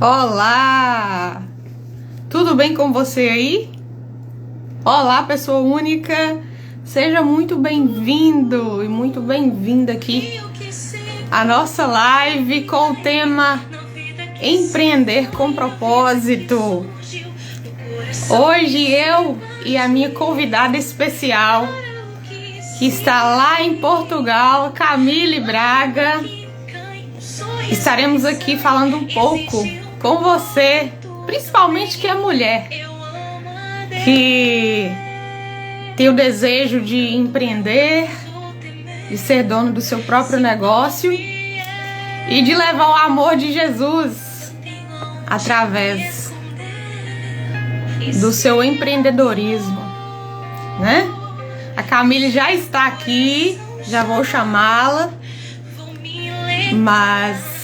Olá! Tudo bem com você aí? Olá, pessoa única! Seja muito bem-vindo e muito bem-vinda aqui à nossa live com o tema Empreender com Propósito. Hoje eu e a minha convidada especial, que está lá em Portugal, Camille Braga, estaremos aqui falando um pouco com você, principalmente que é mulher, que tem o desejo de empreender, de ser dono do seu próprio negócio e de levar o amor de Jesus através do seu empreendedorismo, né? A Camille já está aqui, já vou chamá-la, mas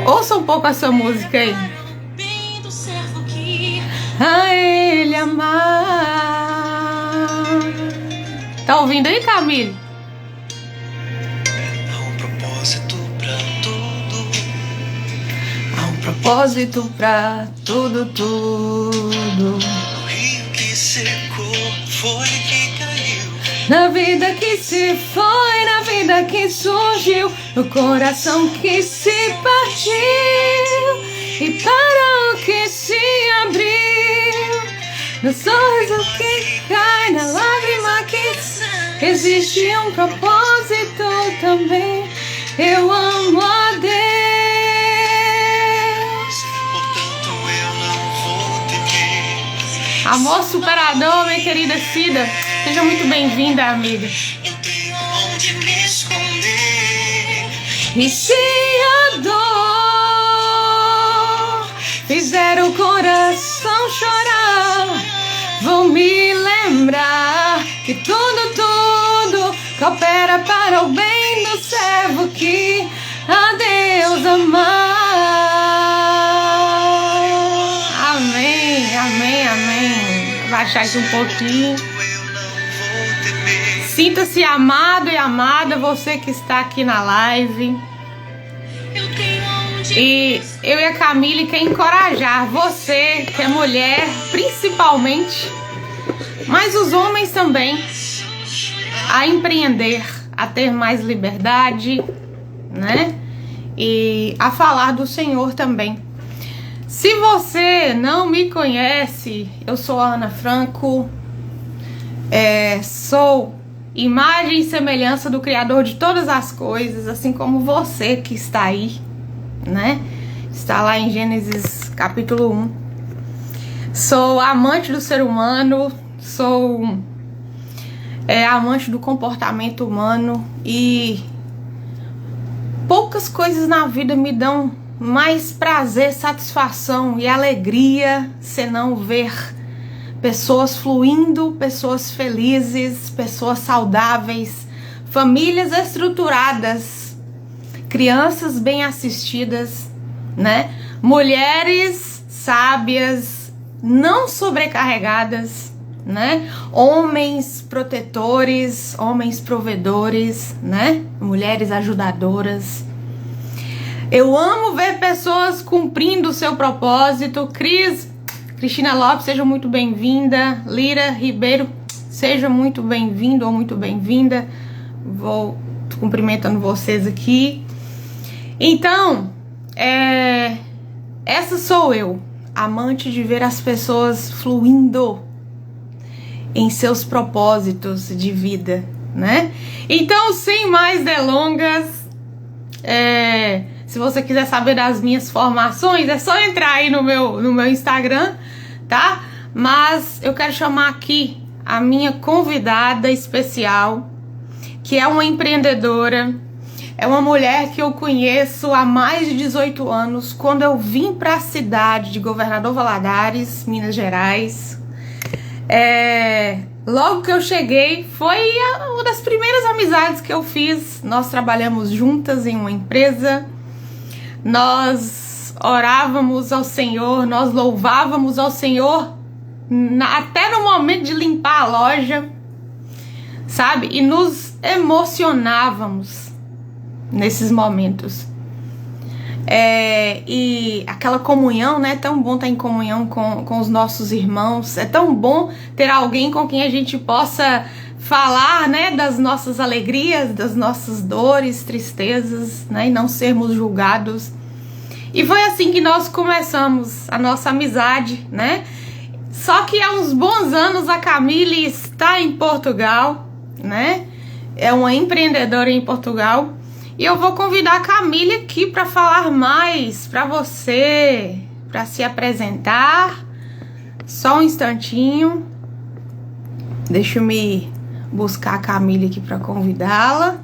ouça um pouco essa música aí. A Ele amar. Tá ouvindo aí, Camille? Há um propósito pra tudo. Há um propósito pra tudo, tudo. O rio que secou foi que caiu. Na vida que se foi, na vida que surgiu, no coração que se partiu e para o que se abriu, no sorriso que cai, na lágrima que existe um propósito também. Eu amo a Deus. Portanto eu não vou temer. Amor superador, minha querida Cida. Seja muito bem-vinda, amiga. Eu tenho onde me esconder. E se a dor fizer o coração chorar, vou me lembrar que tudo coopera para o bem do servo que a Deus amar. Amém, amém, amém. Vou baixar aqui um pouquinho. Sinta-se amado e amada, você que está aqui na live. E eu e a Camille quer encorajar você, que é mulher, principalmente, mas os homens também, a empreender, a ter mais liberdade, né? E a falar do Senhor também. Se você não me conhece, eu sou a Ana Franco, sou imagem e semelhança do Criador de todas as coisas, assim como você que está aí, né? Está lá em Gênesis capítulo 1. Sou amante do ser humano, sou amante do comportamento humano e poucas coisas na vida me dão mais prazer, satisfação e alegria senão ver pessoas fluindo, pessoas felizes, pessoas saudáveis, famílias estruturadas, crianças bem assistidas, né? Mulheres sábias, não sobrecarregadas, né? Homens protetores, homens provedores, né? Mulheres ajudadoras. Eu amo ver pessoas cumprindo o seu propósito. Cristina Lopes, seja muito bem-vinda. Lira Ribeiro, seja muito bem-vindo ou muito bem-vinda. Vou cumprimentando vocês aqui. Então, essa sou eu, amante de ver as pessoas fluindo em seus propósitos de vida, né? Então, sem mais delongas, se você quiser saber das minhas formações, é só entrar aí no meu Instagram, tá? Mas eu quero chamar aqui a minha convidada especial, que é uma empreendedora, é uma mulher que eu conheço há mais de 18 anos, quando eu vim para a cidade de Governador Valadares, Minas Gerais. Logo que eu cheguei, foi uma das primeiras amizades que eu fiz. Nós trabalhamos juntas em uma empresa, nós orávamos ao Senhor, nós louvávamos ao Senhor até no momento de limpar a loja, sabe? E nos emocionávamos nesses momentos. E aquela comunhão, né? É tão bom estar em comunhão com os nossos irmãos. É tão bom ter alguém com quem a gente possa falar, né? Das nossas alegrias, das nossas dores, tristezas, né? E não sermos julgados. E foi assim que nós começamos a nossa amizade, né? Só que há uns bons anos a Camille está em Portugal, né? É uma empreendedora em Portugal. E eu vou convidar a Camille aqui para falar mais para você, para se apresentar. Só um instantinho. Deixa eu me buscar a Camille aqui para convidá-la.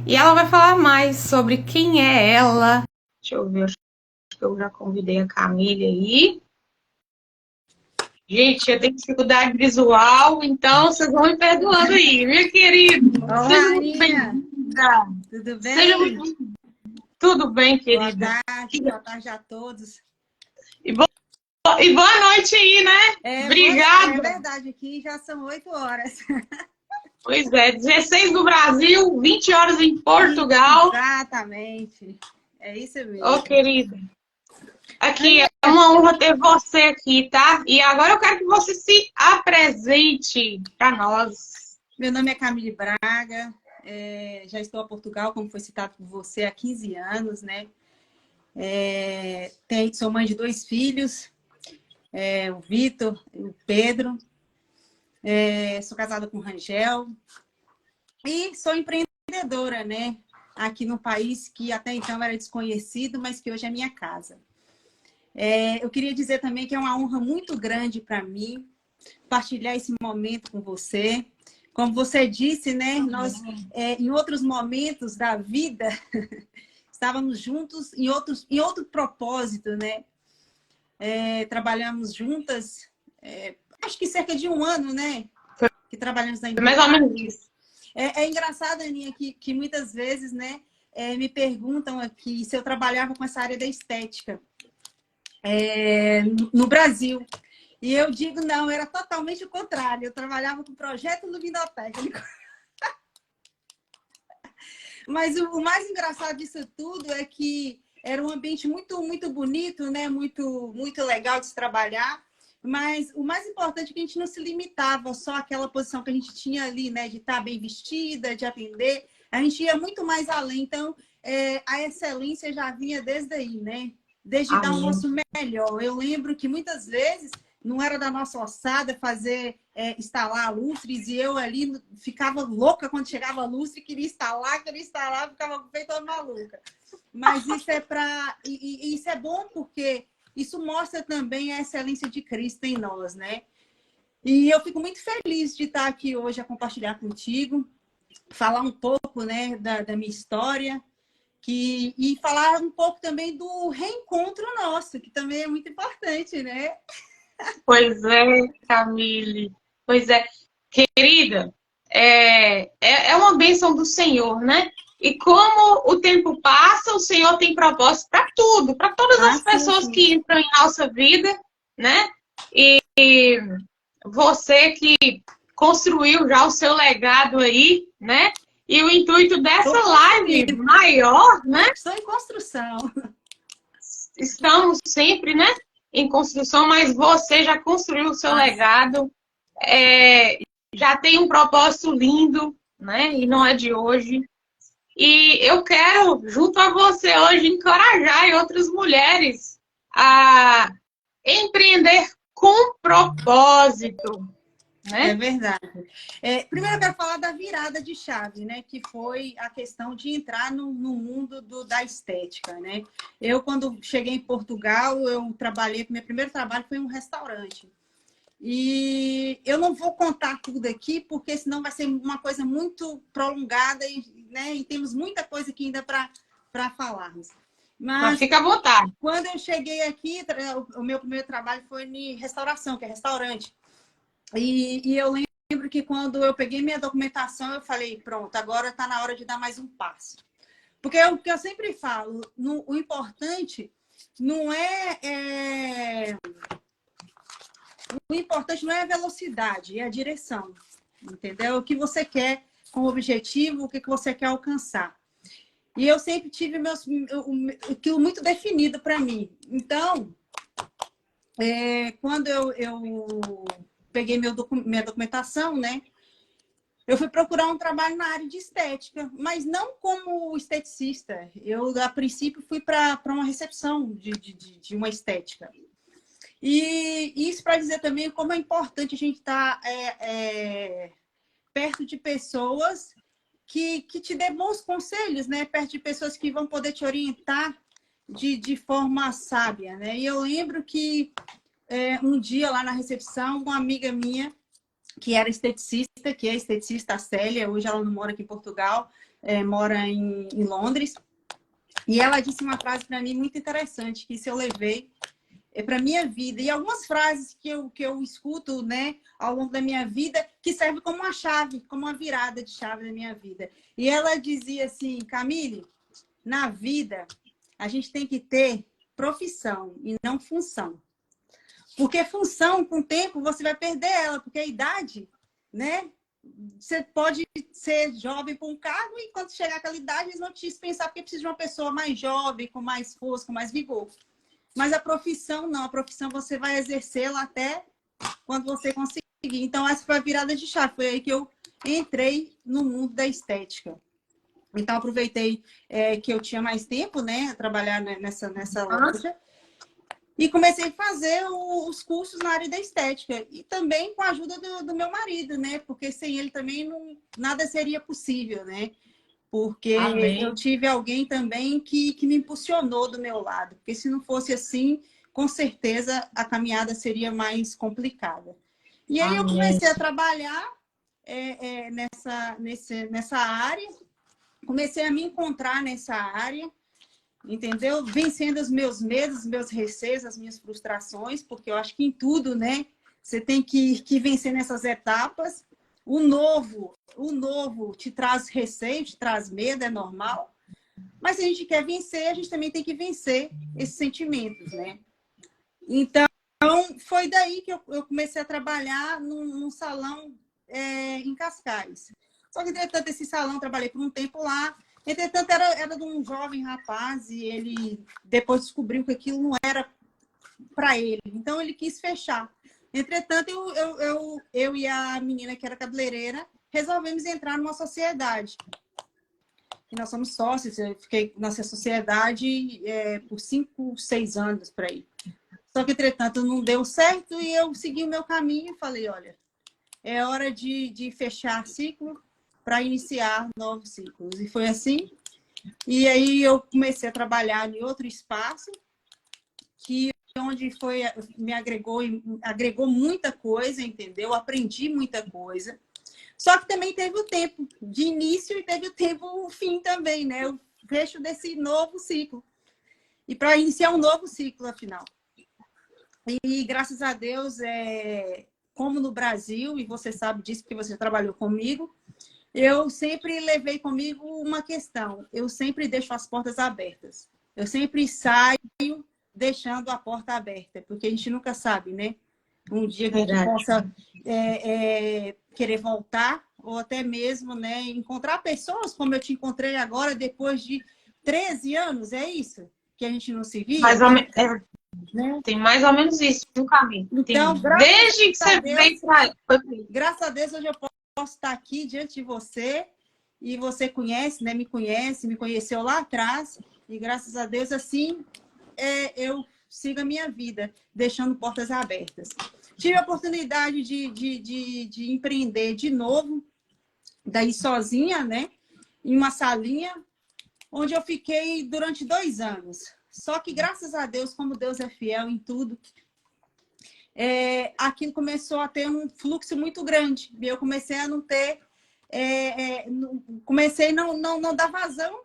E ela vai falar mais sobre quem é ela. Deixa eu ver, acho que eu já convidei a Camille aí. Gente, eu tenho dificuldade visual, então vocês vão me perdoando aí, minha querida. Olá, Aninha. Tudo bem? Seja muito... Tudo bem, querida. Boa tarde a todos. E boa noite aí, né? Obrigada. É verdade, aqui já são 8 horas. Pois é, 16 no Brasil, 20 horas em Portugal. Exatamente. É isso mesmo. Ô, querida. Aqui, é uma honra ter você aqui, tá? E agora eu quero que você se apresente para nós. Meu nome é Camille Braga, já estou a Portugal, como foi citado por você, há 15 anos, né? Sou mãe de 2 filhos, o Vitor e o Pedro. Sou casada com o Rangel e sou empreendedora, né? Aqui num país que até então era desconhecido, mas que hoje é minha casa. Eu queria dizer também que é uma honra muito grande para mim partilhar esse momento com você. Como você disse, né? Nós, em outros momentos da vida, estávamos juntos em outro propósito, né? Trabalhamos juntas, acho que cerca de 1 ano, né? Que trabalhamos na empresa. Mais ou menos isso. É engraçado, Aninha, que muitas vezes, né? Me perguntam aqui se eu trabalhava com essa área da estética. No Brasil. E eu digo, não, era totalmente o contrário. Eu trabalhava com projeto luminotécnico. Mas o mais engraçado disso tudo é que era um ambiente muito, muito bonito, né? Muito, muito legal de se trabalhar. Mas o mais importante é que a gente não se limitava só àquela posição que a gente tinha ali, né? De estar bem vestida, de atender. A gente ia muito mais além. Então, a excelência já vinha desde aí, né? Desde dar o nosso melhor. Eu lembro que muitas vezes não era da nossa ossada instalar lustres, e eu ali ficava louca quando chegava a lustre, queria instalar, ficava feita uma maluca. Mas isso isso é bom porque isso mostra também a excelência de Cristo em nós, né? E eu fico muito feliz de estar aqui hoje a compartilhar contigo, falar um pouco, né, da minha história. E falar um pouco também do reencontro nosso, que também é muito importante, né? Pois é, Camille. Pois é. Querida, é uma bênção do Senhor, né? E como o tempo passa, o Senhor tem propósito para tudo, para todas as pessoas sim. que entram em nossa vida, né? E você que construiu já o seu legado aí, né? E o intuito dessa live maior, né? Estou em construção. Estamos sempre, né? Em construção, mas você já construiu o seu legado, já tem um propósito lindo, né? E não é de hoje. E eu quero, junto a você hoje, encorajar outras mulheres a empreender com propósito. Né? É verdade. Primeiro eu quero falar da virada de chave, né? Que foi a questão de entrar no mundo da estética, né? Eu, quando cheguei em Portugal, meu primeiro trabalho foi em um restaurante. E eu não vou contar tudo aqui, porque senão vai ser uma coisa muito prolongada, né? E temos muita coisa aqui ainda para falarmos. Mas fica à vontade. Quando eu cheguei aqui, o meu primeiro trabalho foi em restauração, que é restaurante. E eu lembro que quando eu peguei minha documentação, eu falei, pronto, agora está na hora de dar mais um passo. Porque o que eu sempre falo, o importante não o importante não é a velocidade, é a direção. Entendeu? O que você quer com o objetivo, o que você quer alcançar. E eu sempre tive aquilo muito definido para mim. Então, quando eu peguei minha documentação, né? Eu fui procurar um trabalho na área de estética, mas não como esteticista. Eu, a princípio, fui para uma recepção de uma estética. E isso para dizer também como é importante a gente estar perto de pessoas que te dê bons conselhos, né? Perto de pessoas que vão poder te orientar de forma sábia, né? E eu lembro que um dia lá na recepção, uma amiga minha, que era esteticista, que é esteticista, a Célia, hoje ela não mora aqui em Portugal, mora em Londres, e ela disse uma frase para mim muito interessante, que isso eu levei para minha vida. E algumas frases que eu escuto, né, ao longo da minha vida, que servem como uma chave, como uma virada de chave na minha vida. E ela dizia assim: Camille, na vida a gente tem que ter profissão e não função. Porque função, com o tempo, você vai perder ela, porque a idade, né? Você pode ser jovem com um cargo e quando chegar aquela idade, eles vão te dispensar porque precisa de uma pessoa mais jovem, com mais força, com mais vigor. Mas a profissão não, a profissão você vai exercê-la até quando você conseguir. Então, essa foi a virada de chave, foi aí que eu entrei no mundo da estética. Então, aproveitei que eu tinha mais tempo, né, a trabalhar nessa loja. E comecei a fazer os cursos na área da estética. E também com a ajuda do meu marido, né? Porque sem ele também nada seria possível, né? Porque eu tive alguém também que me impulsionou do meu lado. Porque se não fosse assim, com certeza a caminhada seria mais complicada. E aí eu comecei a trabalhar nessa área. Comecei a me encontrar nessa área. Entendeu? Vencendo os meus medos, os meus receios, as minhas frustrações, porque eu acho que em tudo, né? Você tem que vencer nessas etapas. O novo te traz receio, te traz medo, é normal. Mas se a gente quer vencer, a gente também tem que vencer esses sentimentos, né? Então, foi daí que eu comecei a trabalhar num salão em Cascais. Só que, entretanto, esse salão, trabalhei por um tempo lá. Entretanto, era de um jovem rapaz e ele depois descobriu que aquilo não era para ele. Então, ele quis fechar. Entretanto, eu e a menina que era cabeleireira resolvemos entrar numa sociedade. E nós somos sócios. Eu fiquei nessa sociedade por 5, 6 anos por aí. Só que, entretanto, não deu certo e eu segui o meu caminho e falei, olha, é hora de fechar ciclo para iniciar novos ciclos. E foi assim. E aí eu comecei a trabalhar em outro espaço, onde me agregou muita coisa, entendeu? Aprendi muita coisa. Só que também teve o tempo de início e teve o fim também, né? O fecho desse novo ciclo. E para iniciar um novo ciclo, afinal. E graças a Deus, como no Brasil, e você sabe disso porque você trabalhou comigo, eu sempre levei comigo uma questão. Eu sempre deixo as portas abertas. Eu sempre saio deixando a porta aberta, porque a gente nunca sabe, né? Um dia que a gente possa querer voltar, ou até mesmo, né, encontrar pessoas como eu te encontrei agora, depois de 13 anos, é isso? Que a gente não se via? Mais ou menos, né? Tem mais ou menos isso no caminho. Então, Desde que você veio para... Graças a Deus, hoje eu posso estar aqui diante de você e você conhece, né? Me conheceu lá atrás e graças a Deus, assim, eu sigo a minha vida, deixando portas abertas. Tive a oportunidade de empreender de novo, daí sozinha, né? Em uma salinha, onde eu fiquei durante 2 anos. Só que, graças a Deus, como Deus é fiel em tudo, aquilo começou a ter um fluxo muito grande. E eu comecei a não ter... comecei a não dar vazão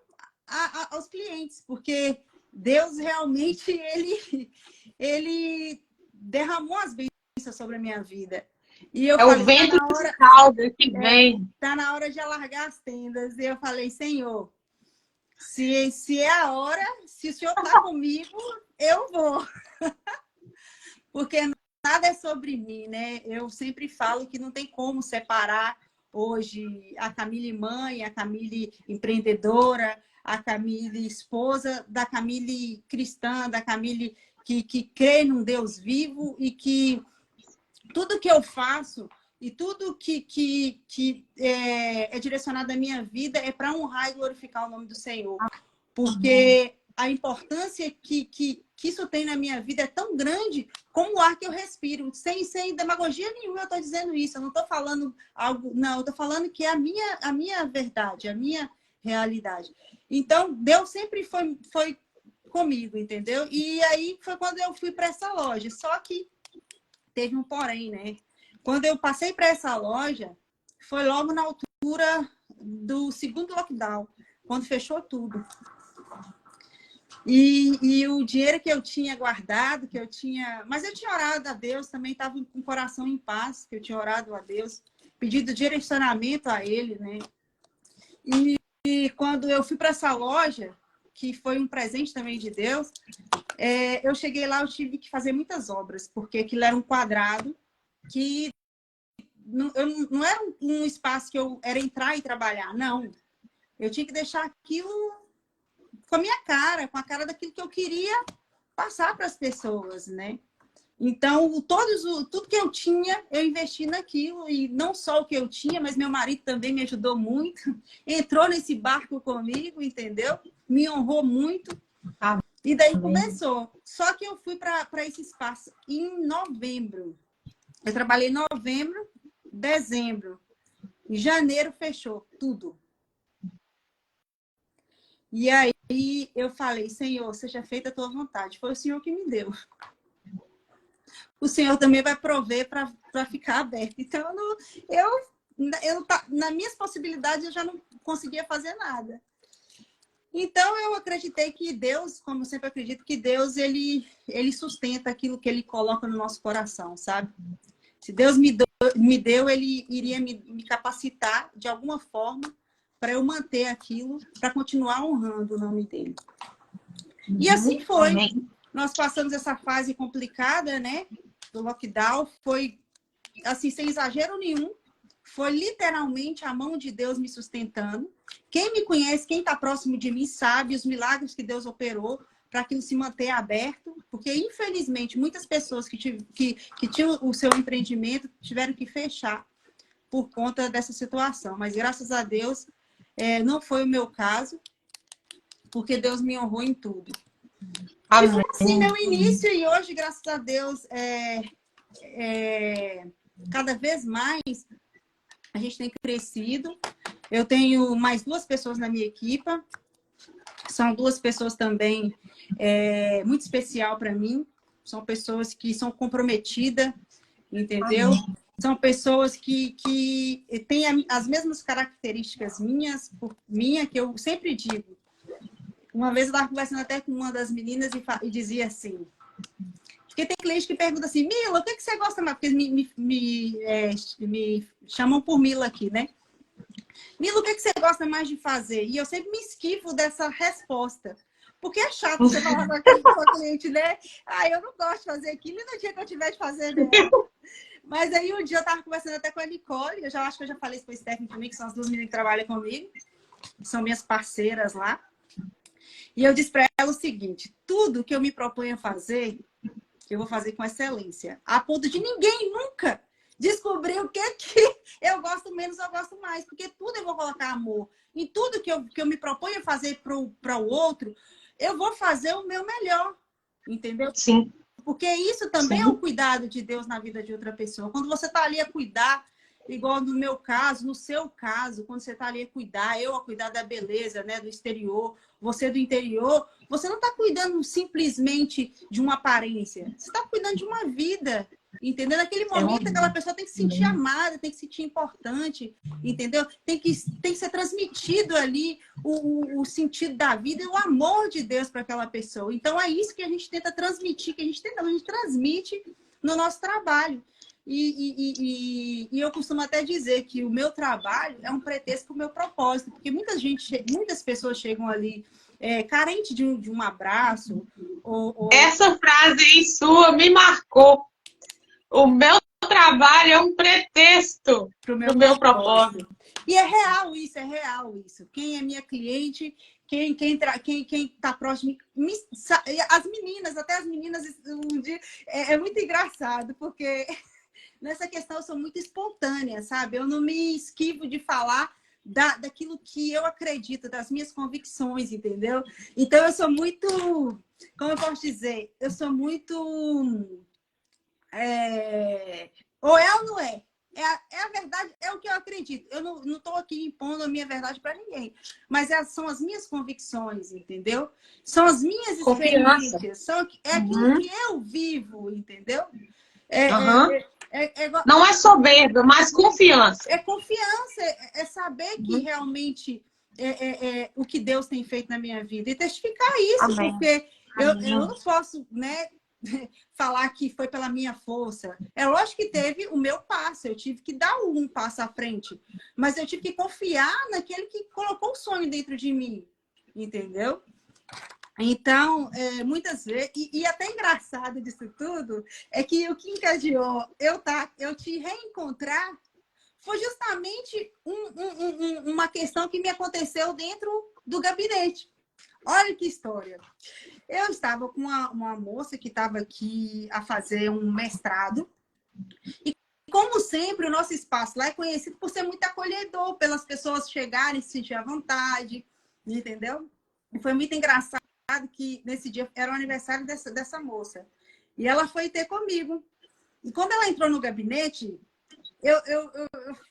aos clientes, porque Deus realmente, ele derramou as bênçãos sobre a minha vida. E eu falei, o vento de calda que vem. Está na hora de alargar as tendas. E eu falei, Senhor, se é a hora, se o Senhor está comigo, eu vou. Porque nada é sobre mim, né? Eu sempre falo que não tem como separar hoje a Camille mãe, a Camille empreendedora, a Camille esposa, da Camille cristã, da Camille que crê num Deus vivo e que tudo que eu faço e tudo que é direcionado à minha vida é para honrar e glorificar o nome do Senhor. Porque a importância que isso tem na minha vida é tão grande como o ar que eu respiro. Sem demagogia nenhuma eu estou dizendo isso. Eu não estou falando algo... Não, eu estou falando que é a minha verdade, a minha realidade. Então, Deus sempre foi comigo, entendeu? E aí foi quando eu fui para essa loja. Só que teve um porém, né? Quando eu passei para essa loja, foi logo na altura do segundo lockdown, quando fechou tudo. E o dinheiro que eu tinha guardado, mas eu tinha orado a Deus, também estava com o coração em paz, que eu tinha orado a Deus, pedido direcionamento a Ele, né? E quando eu fui para essa loja, que foi um presente também de Deus, eu cheguei lá, eu tive que fazer muitas obras, porque aquilo era um quadrado que não era um espaço que eu era entrar e trabalhar, não. Eu tinha que deixar aquilo com a minha cara, com a cara daquilo que eu queria passar para as pessoas, né? Então, tudo que eu tinha, eu investi naquilo. E não só o que eu tinha, mas meu marido também me ajudou muito. Entrou nesse barco comigo, entendeu? Me honrou muito. E daí começou. Só que eu fui para esse espaço em novembro. Eu trabalhei em novembro, dezembro. Em janeiro fechou tudo. E aí eu falei, Senhor, seja feita a tua vontade. Foi o Senhor que me deu. O Senhor também vai prover para ficar aberto. Então, nas minhas possibilidades, eu já não conseguia fazer nada. Então, eu acreditei que Deus, como eu sempre acredito, que Deus, ele sustenta aquilo que Ele coloca no nosso coração, sabe? Se Deus me deu, Ele iria me capacitar de alguma forma para eu manter aquilo, para continuar honrando o nome dEle. E assim foi. Amém. Nós passamos essa fase complicada, né? Do lockdown. Foi, assim, sem exagero nenhum. Foi literalmente a mão de Deus me sustentando. Quem me conhece, quem está próximo de mim, sabe os milagres que Deus operou para aquilo se manter aberto. Porque, infelizmente, muitas pessoas que tinham o seu empreendimento tiveram que fechar por conta dessa situação. Mas, graças a Deus, não foi o meu caso, porque Deus me honrou em tudo. E foi assim meu início, e hoje, graças a Deus, cada vez mais a gente tem crescido. Eu tenho mais 2 pessoas na minha equipe. São 2 pessoas também muito especial para mim. São pessoas que são comprometidas, entendeu? Amém. São pessoas que têm as mesmas características minha, que eu sempre digo. Uma vez eu estava conversando até com uma das meninas e dizia assim... Porque tem cliente que pergunta assim, Mila, o que você gosta mais? Porque me chamam por Mila aqui, né? Mila, o que você gosta mais de fazer? E eu sempre me esquivo dessa resposta. Porque é chato você falar com aquele cliente, né? Eu não gosto de fazer aquilo e no dia que eu tiver de fazer mesmo. Mas aí um dia eu estava conversando até com a Nicole, eu acho que eu já falei isso com a Stephanie também, que são as 2 meninas que trabalham comigo, são minhas parceiras lá. E eu disse para ela o seguinte, tudo que eu me proponho a fazer, eu vou fazer com excelência. A ponto de ninguém nunca descobrir o que eu gosto menos ou eu gosto mais. Porque tudo eu vou colocar amor. Em tudo que eu me proponho a fazer para o outro, eu vou fazer o meu melhor. Entendeu? Sim. Porque isso também é um cuidado de Deus na vida de outra pessoa. Quando você está ali a cuidar, igual no meu caso, no seu caso, quando você está ali a cuidar, eu a cuidar da beleza, né, do exterior, você do interior, você não está cuidando simplesmente de uma aparência. Você está cuidando de uma vida, entendeu? Naquele momento, aquela pessoa tem que se sentir amada, tem que se sentir importante, entendeu? Tem que ser transmitido ali o sentido da vida e o amor de Deus para aquela pessoa. Então, é isso que a gente tenta transmitir, a gente transmite no nosso trabalho. E eu costumo até dizer que o meu trabalho é um pretexto para o meu propósito, porque muitas pessoas chegam ali carente de um abraço. Essa frase aí sua me marcou. O meu trabalho é um pretexto para o meu propósito. E é real isso. Quem é minha cliente, quem tá próximo, as meninas, até as meninas, um dia, é muito engraçado, porque nessa questão eu sou muito espontânea, sabe? Eu não me esquivo de falar daquilo que eu acredito, das minhas convicções, entendeu? Então eu sou muito, como eu posso dizer? Eu sou muito... ou é ou não é? É a verdade, é o que eu acredito. Eu não estou aqui impondo a minha verdade para ninguém. Mas são as minhas convicções, entendeu? São as minhas Confiança. experiências. É aquilo que eu vivo, entendeu? Não é soberba, mas confiança. É confiança, é saber que realmente o que Deus tem feito na minha vida. E testificar isso, Amém. porque eu não posso, né, falar que foi pela minha força. É lógico que teve o meu passo, eu tive que dar um passo à frente. Mas eu tive que confiar naquele que colocou o sonho dentro de mim, entendeu? Então, muitas vezes, e até engraçado disso tudo, é que o que encadeou eu te reencontrar foi justamente uma questão que me aconteceu dentro do gabinete. Olha que história. Eu estava com uma moça que estava aqui a fazer um mestrado. E, como sempre, o nosso espaço lá é conhecido por ser muito acolhedor, pelas pessoas chegarem, se sentir à vontade, entendeu? E foi muito engraçado que nesse dia era o aniversário dessa moça. E ela foi ter comigo. E quando ela entrou no gabinete, eu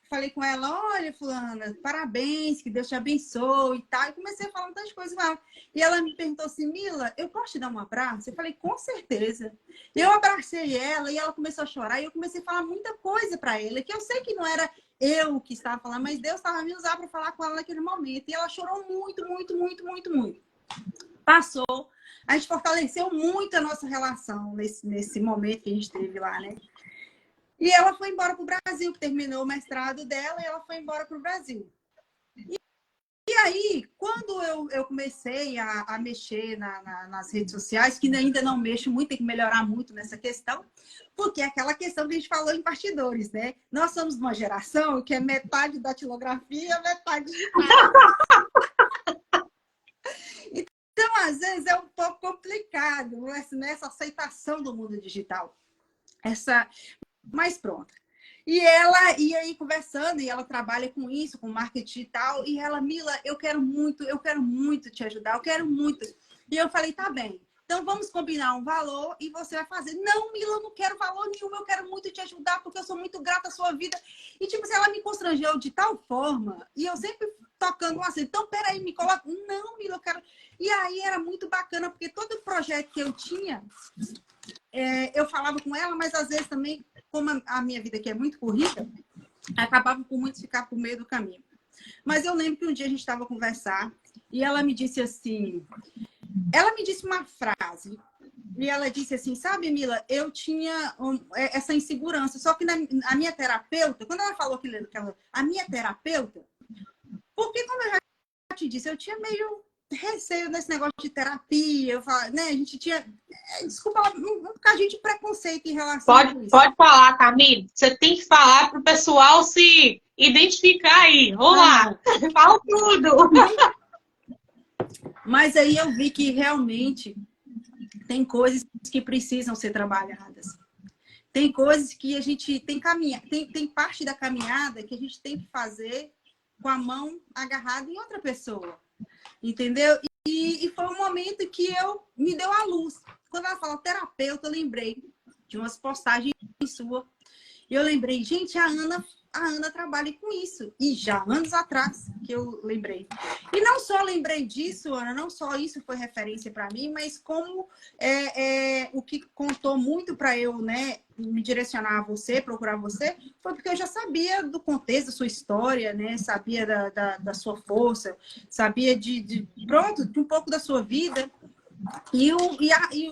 falei com ela, olha, fulana, parabéns, que Deus te abençoe e tal. E comecei a falar muitas coisas com ela. E ela me perguntou assim, Mila, eu posso te dar um abraço? Eu falei, com certeza. E eu abracei ela e ela começou a chorar. E eu comecei a falar muita coisa para ela, que eu sei que não era eu que estava falando, mas Deus estava me usando para falar com ela naquele momento. E ela chorou muito, muito, muito, muito, muito. Passou. A gente fortaleceu muito a nossa relação nesse momento que a gente teve lá, né? E ela foi embora para o Brasil, que terminou o mestrado dela, e ela foi embora para o Brasil. E aí, quando eu comecei a mexer nas redes sociais, que ainda não mexo muito, tem que melhorar muito nessa questão, porque é aquela questão que a gente falou em bastidores, né? Nós somos uma geração que é metade datilografia, metade digital. Então, às vezes, é um pouco complicado nessa aceitação do mundo digital. Mas pronto. E aí conversando, e ela trabalha com isso, com marketing digital, e ela, Mila, eu quero muito te ajudar, eu quero muito. E eu falei, tá bem, então vamos combinar um valor e você vai fazer. Não, Mila, eu não quero valor nenhum, eu quero muito te ajudar, porque eu sou muito grata à sua vida. E tipo, ela me constrangeu de tal forma, e eu sempre tocando assim, então peraí, me coloca. Não, Mila, eu quero. E aí era muito bacana, porque todo projeto que eu tinha, eu falava com ela, mas às vezes também, como a minha vida aqui é muito corrida, acabava por muitos ficar por meio do caminho. Mas eu lembro que um dia a gente estava a conversar e ela me disse assim, ela me disse uma frase e ela disse assim, sabe, Mila, eu tinha essa insegurança, só que a minha terapeuta, quando ela falou a minha terapeuta, porque como eu já te disse, eu tinha meio receio nesse negócio de terapia, né? A gente tinha, desculpa, um bocadinho de preconceito em relação a isso. Pode falar, Camille. Você tem que falar para o pessoal se identificar aí. Olá, fala tudo. Mas aí eu vi que realmente tem coisas que precisam ser trabalhadas. Tem coisas que a gente tem tem parte da caminhada que a gente tem que fazer com a mão agarrada em outra pessoa. Entendeu? E foi um momento que me deu a luz. Quando ela falou terapeuta, eu lembrei de umas postagens sua. E eu lembrei, gente, a Ana trabalha com isso. E já anos atrás que eu lembrei. E não só lembrei disso, Ana, não só isso foi referência para mim, mas como o que contou muito para eu, né, me direcionar a você, procurar você, foi porque eu já sabia do contexto da sua história, né? Sabia da sua força, sabia de um pouco da sua vida. E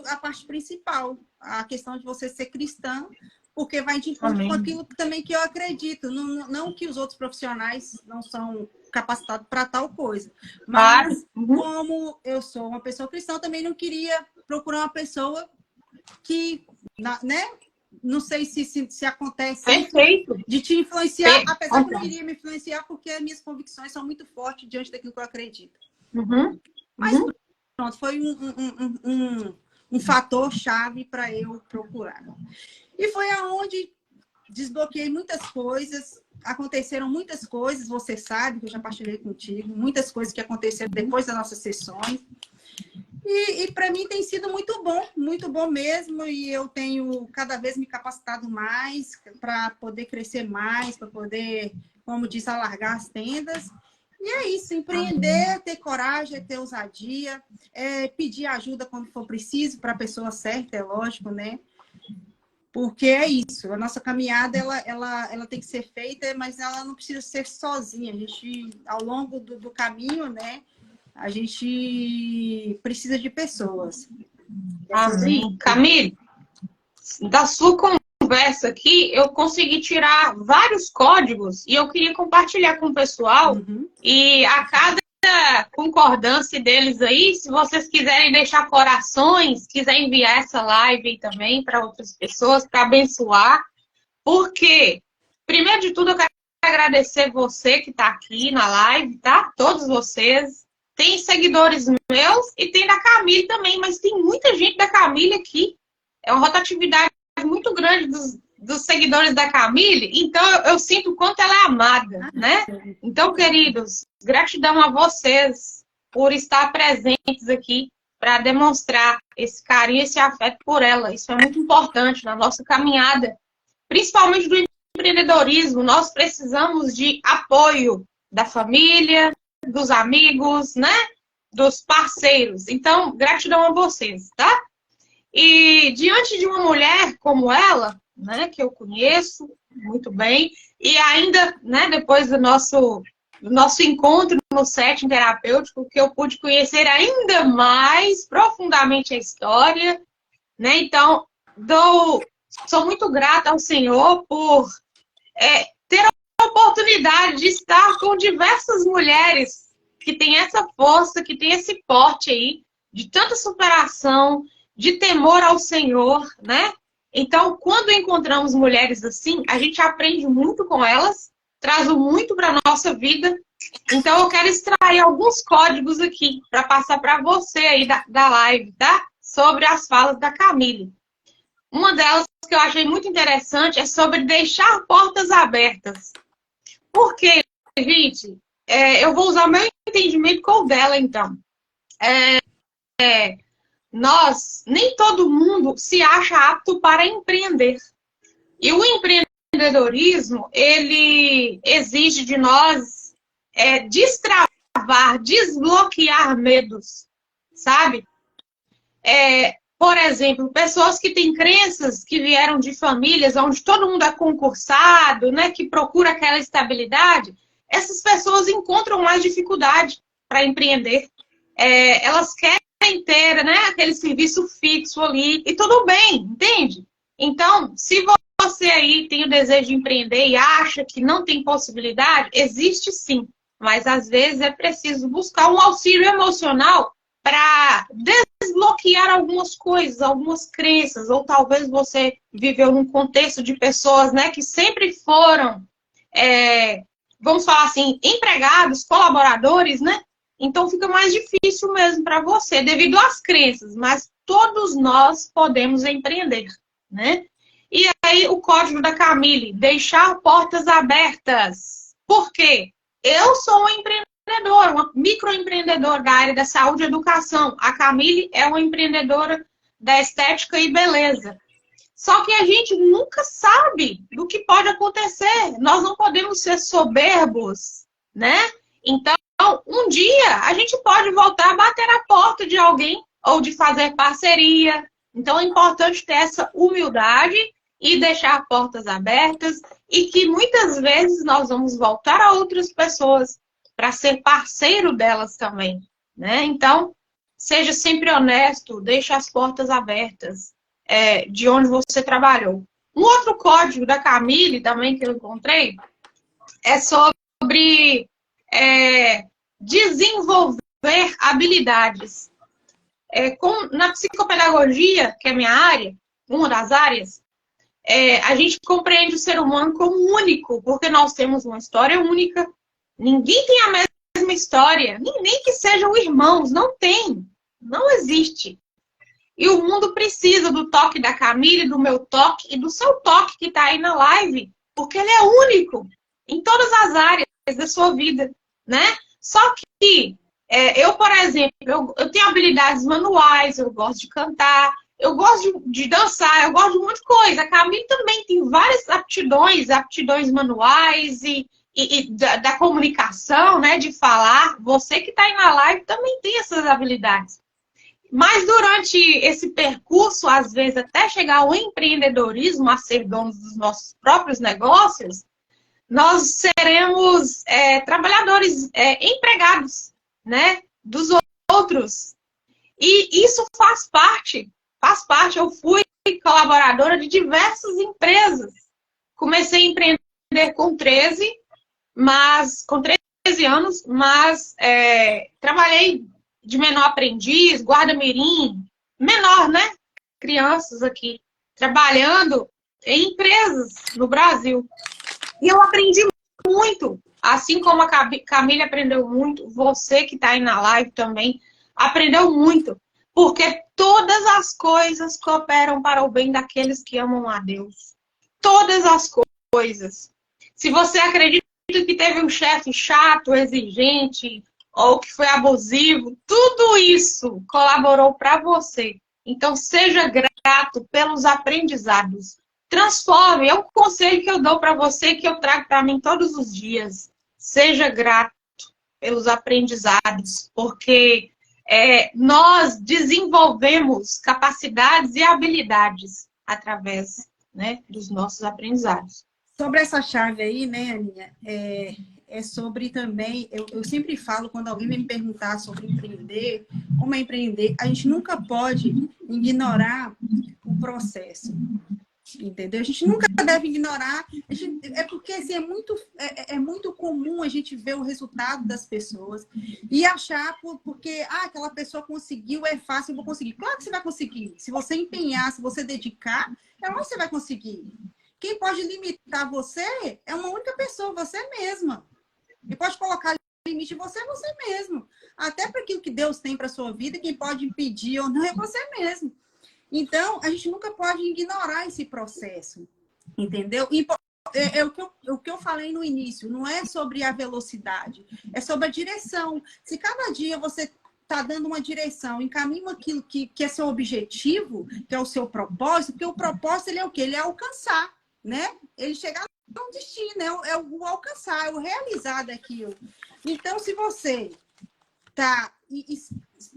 a parte principal, a questão de você ser cristã, porque vai de encontro com aquilo também que eu acredito. Não que os outros profissionais não são capacitados para tal coisa. Mas, como eu sou uma pessoa cristã, eu também não queria procurar uma pessoa que, né? Não sei se acontece de te influenciar, apesar que eu não iria me influenciar, porque as minhas convicções são muito fortes diante daquilo que eu acredito. Mas pronto, foi um fator-chave para eu procurar. E foi aonde desbloqueei muitas coisas, aconteceram muitas coisas, você sabe, que eu já partilhei contigo, muitas coisas que aconteceram depois das nossas sessões. E para mim tem sido muito bom mesmo, e eu tenho cada vez me capacitado mais para poder crescer mais, para poder, como diz, alargar as tendas. E é isso, empreender, ter coragem, ter ousadia, pedir ajuda quando for preciso, para a pessoa certa, é lógico, né? Porque é isso, a nossa caminhada ela tem que ser feita, mas ela não precisa ser sozinha. A gente, ao longo do caminho, né? A gente precisa de pessoas. Amém. Camille, da sua conversa aqui, eu consegui tirar vários códigos e eu queria compartilhar com o pessoal. E a cada concordância deles aí, se vocês quiserem deixar corações, quiserem enviar essa live aí também para outras pessoas, para abençoar. Porque, primeiro de tudo, eu quero agradecer você que está aqui na live, tá? Todos vocês. Tem seguidores meus e tem da Camille também, mas tem muita gente da Camille aqui. É uma rotatividade muito grande dos seguidores da Camille, então eu sinto o quanto ela é amada, né? Então, queridos, gratidão a vocês por estar presentes aqui para demonstrar esse carinho, esse afeto por ela. Isso é muito importante na nossa caminhada, principalmente do empreendedorismo. Nós precisamos de apoio da família, dos amigos, né? Dos parceiros. Então, gratidão a vocês, tá? E diante de uma mulher como ela, né, que eu conheço muito bem, e ainda, né, depois do nosso encontro no setting terapêutico, que eu pude conhecer ainda mais profundamente a história, né? Então, sou muito grata ao Senhor por ter a oportunidade de estar com diversas mulheres que têm essa força, que têm esse porte aí, de tanta superação, de temor ao Senhor, né? Então, quando encontramos mulheres assim, a gente aprende muito com elas, traz muito para a nossa vida. Então, eu quero extrair alguns códigos aqui para passar para você aí da live, tá? Sobre as falas da Camille. Uma delas que eu achei muito interessante é sobre deixar portas abertas. Por quê, gente? Eu vou usar o meu entendimento com o dela, então. Nem todo mundo se acha apto para empreender. E o empreendedorismo, ele exige de nós destravar, desbloquear medos, sabe? Por exemplo, pessoas que têm crenças que vieram de famílias onde todo mundo é concursado, né, que procura aquela estabilidade, essas pessoas encontram mais dificuldade para empreender. Elas querem ter, né, aquele serviço fixo ali, e tudo bem, entende? Então, se você aí tem o desejo de empreender e acha que não tem possibilidade, existe sim, mas às vezes é preciso buscar um auxílio emocional para desbloquear algumas coisas, algumas crenças, ou talvez você viveu num contexto de pessoas, né, que sempre foram, vamos falar assim, empregados, colaboradores, né? Então fica mais difícil mesmo para você, devido às crenças, mas todos nós podemos empreender, né? E aí o código da Camille, deixar portas abertas. Por quê? Eu sou uma empreendedora, uma microempreendedora da área da saúde e educação. A Camille é uma empreendedora da estética e beleza. Só que a gente nunca sabe do que pode acontecer. Nós não podemos ser soberbos, né? Então, um dia a gente pode voltar a bater na porta de alguém ou de fazer parceria. Então, é importante ter essa humildade e deixar portas abertas e que muitas vezes nós vamos voltar a outras pessoas para ser parceiro delas também, né? Então, seja sempre honesto, deixe as portas abertas de onde você trabalhou. Um outro código da Camille também que eu encontrei é sobre desenvolver habilidades. Na psicopedagogia, que é a minha área, uma das áreas, a gente compreende o ser humano como único, porque nós temos uma história única, ninguém tem a mesma história, nem que sejam irmãos, não tem, não existe. E o mundo precisa do toque da Camille, do meu toque e do seu toque que está aí na live, porque ele é único em todas as áreas da sua vida, né? Só que eu, por exemplo, eu tenho habilidades manuais, eu gosto de cantar, eu gosto de dançar, eu gosto de muita coisa. A Camille também tem várias aptidões manuais e da comunicação, né? De falar. Você que está aí na live também tem essas habilidades. Mas durante esse percurso, às vezes, até chegar ao empreendedorismo, a ser donos dos nossos próprios negócios, nós seremos trabalhadores empregados, né, dos outros. E isso faz parte. Eu fui colaboradora de diversas empresas. Comecei a empreender com 13 anos, mas trabalhei de menor aprendiz, guarda-mirim, menor, né? Crianças aqui, trabalhando em empresas no Brasil. E eu aprendi muito, assim como a Camille aprendeu muito, você que está aí na live também aprendeu muito, porque todas as coisas cooperam para o bem daqueles que amam a Deus. Todas as coisas. Se você acredita que teve um chefe chato, exigente, ou que foi abusivo, tudo isso colaborou para você. Então, seja grato pelos aprendizados. Transforme, é um conselho que eu dou para você, que eu trago para mim todos os dias. Seja grato pelos aprendizados, porque nós desenvolvemos capacidades e habilidades através, né, dos nossos aprendizados. Sobre essa chave aí, né, Aninha, é sobre também, eu sempre falo, quando alguém me perguntar sobre empreender, como é empreender, a gente nunca pode ignorar o processo, entendeu? A gente nunca deve ignorar, porque assim, é muito comum a gente ver o resultado das pessoas e achar, porque aquela pessoa conseguiu, é fácil, eu vou conseguir. Claro que você vai conseguir, se você empenhar, se você dedicar, você vai conseguir. Quem pode limitar você é uma única pessoa, você mesma. E pode colocar limite em você, é você mesmo. Até para aquilo que Deus tem para a sua vida, quem pode impedir ou não é você mesmo. Então, a gente nunca pode ignorar esse processo. Entendeu? O que eu falei no início, não é sobre a velocidade, é sobre a direção. Se cada dia você está dando uma direção, encaminha aquilo que é seu objetivo, que é o seu propósito, porque o propósito ele é o quê? Ele é alcançar, né? Ele chegar no destino, é o alcançar, é o realizar daquilo. Então, se você está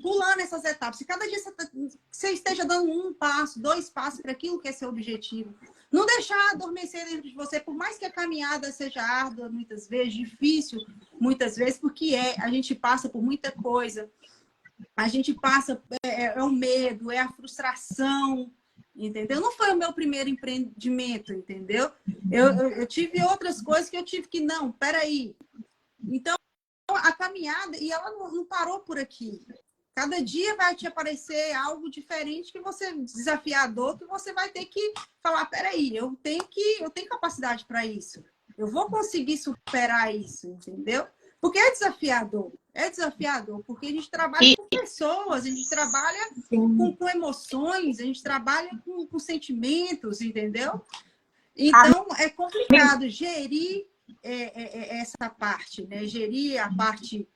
pulando essas etapas, se cada dia você esteja dando 1 passo, 2 passos para aquilo que é seu objetivo, não deixar adormecer dentro de você, por mais que a caminhada seja árdua, muitas vezes, difícil, muitas vezes, porque a gente passa por muita coisa, a gente passa, o medo, é a frustração, entendeu? Não foi o meu primeiro empreendimento, entendeu? Eu tive outras coisas que eu tive que, não, peraí. Então, a caminhada, e ela não parou por aqui. Cada dia vai te aparecer algo diferente que você, desafiador, que você vai ter que falar, peraí, eu tenho capacidade para isso. Eu vou conseguir superar isso, entendeu? Porque é desafiador, porque a gente trabalha com pessoas, a gente trabalha com emoções, a gente trabalha com sentimentos, entendeu? Então, é complicado gerir essa parte, né? Gerir a parte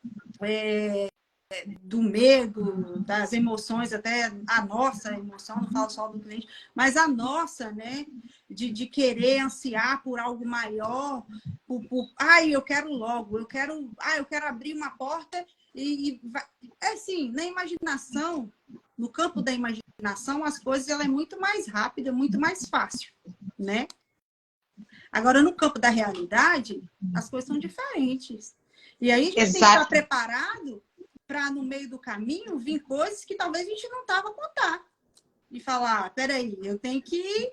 do medo, das emoções, até a nossa emoção, não falo só do cliente, mas a nossa, né? De querer ansiar por algo maior, eu quero logo, eu quero abrir uma porta assim, na imaginação, no campo da imaginação, as coisas ela é muito mais rápida, muito mais fácil, né? Agora, no campo da realidade, as coisas são diferentes. E aí a gente tem que estar preparado para, no meio do caminho, vir coisas que talvez a gente não estava a contar. E falar, peraí, eu tenho que,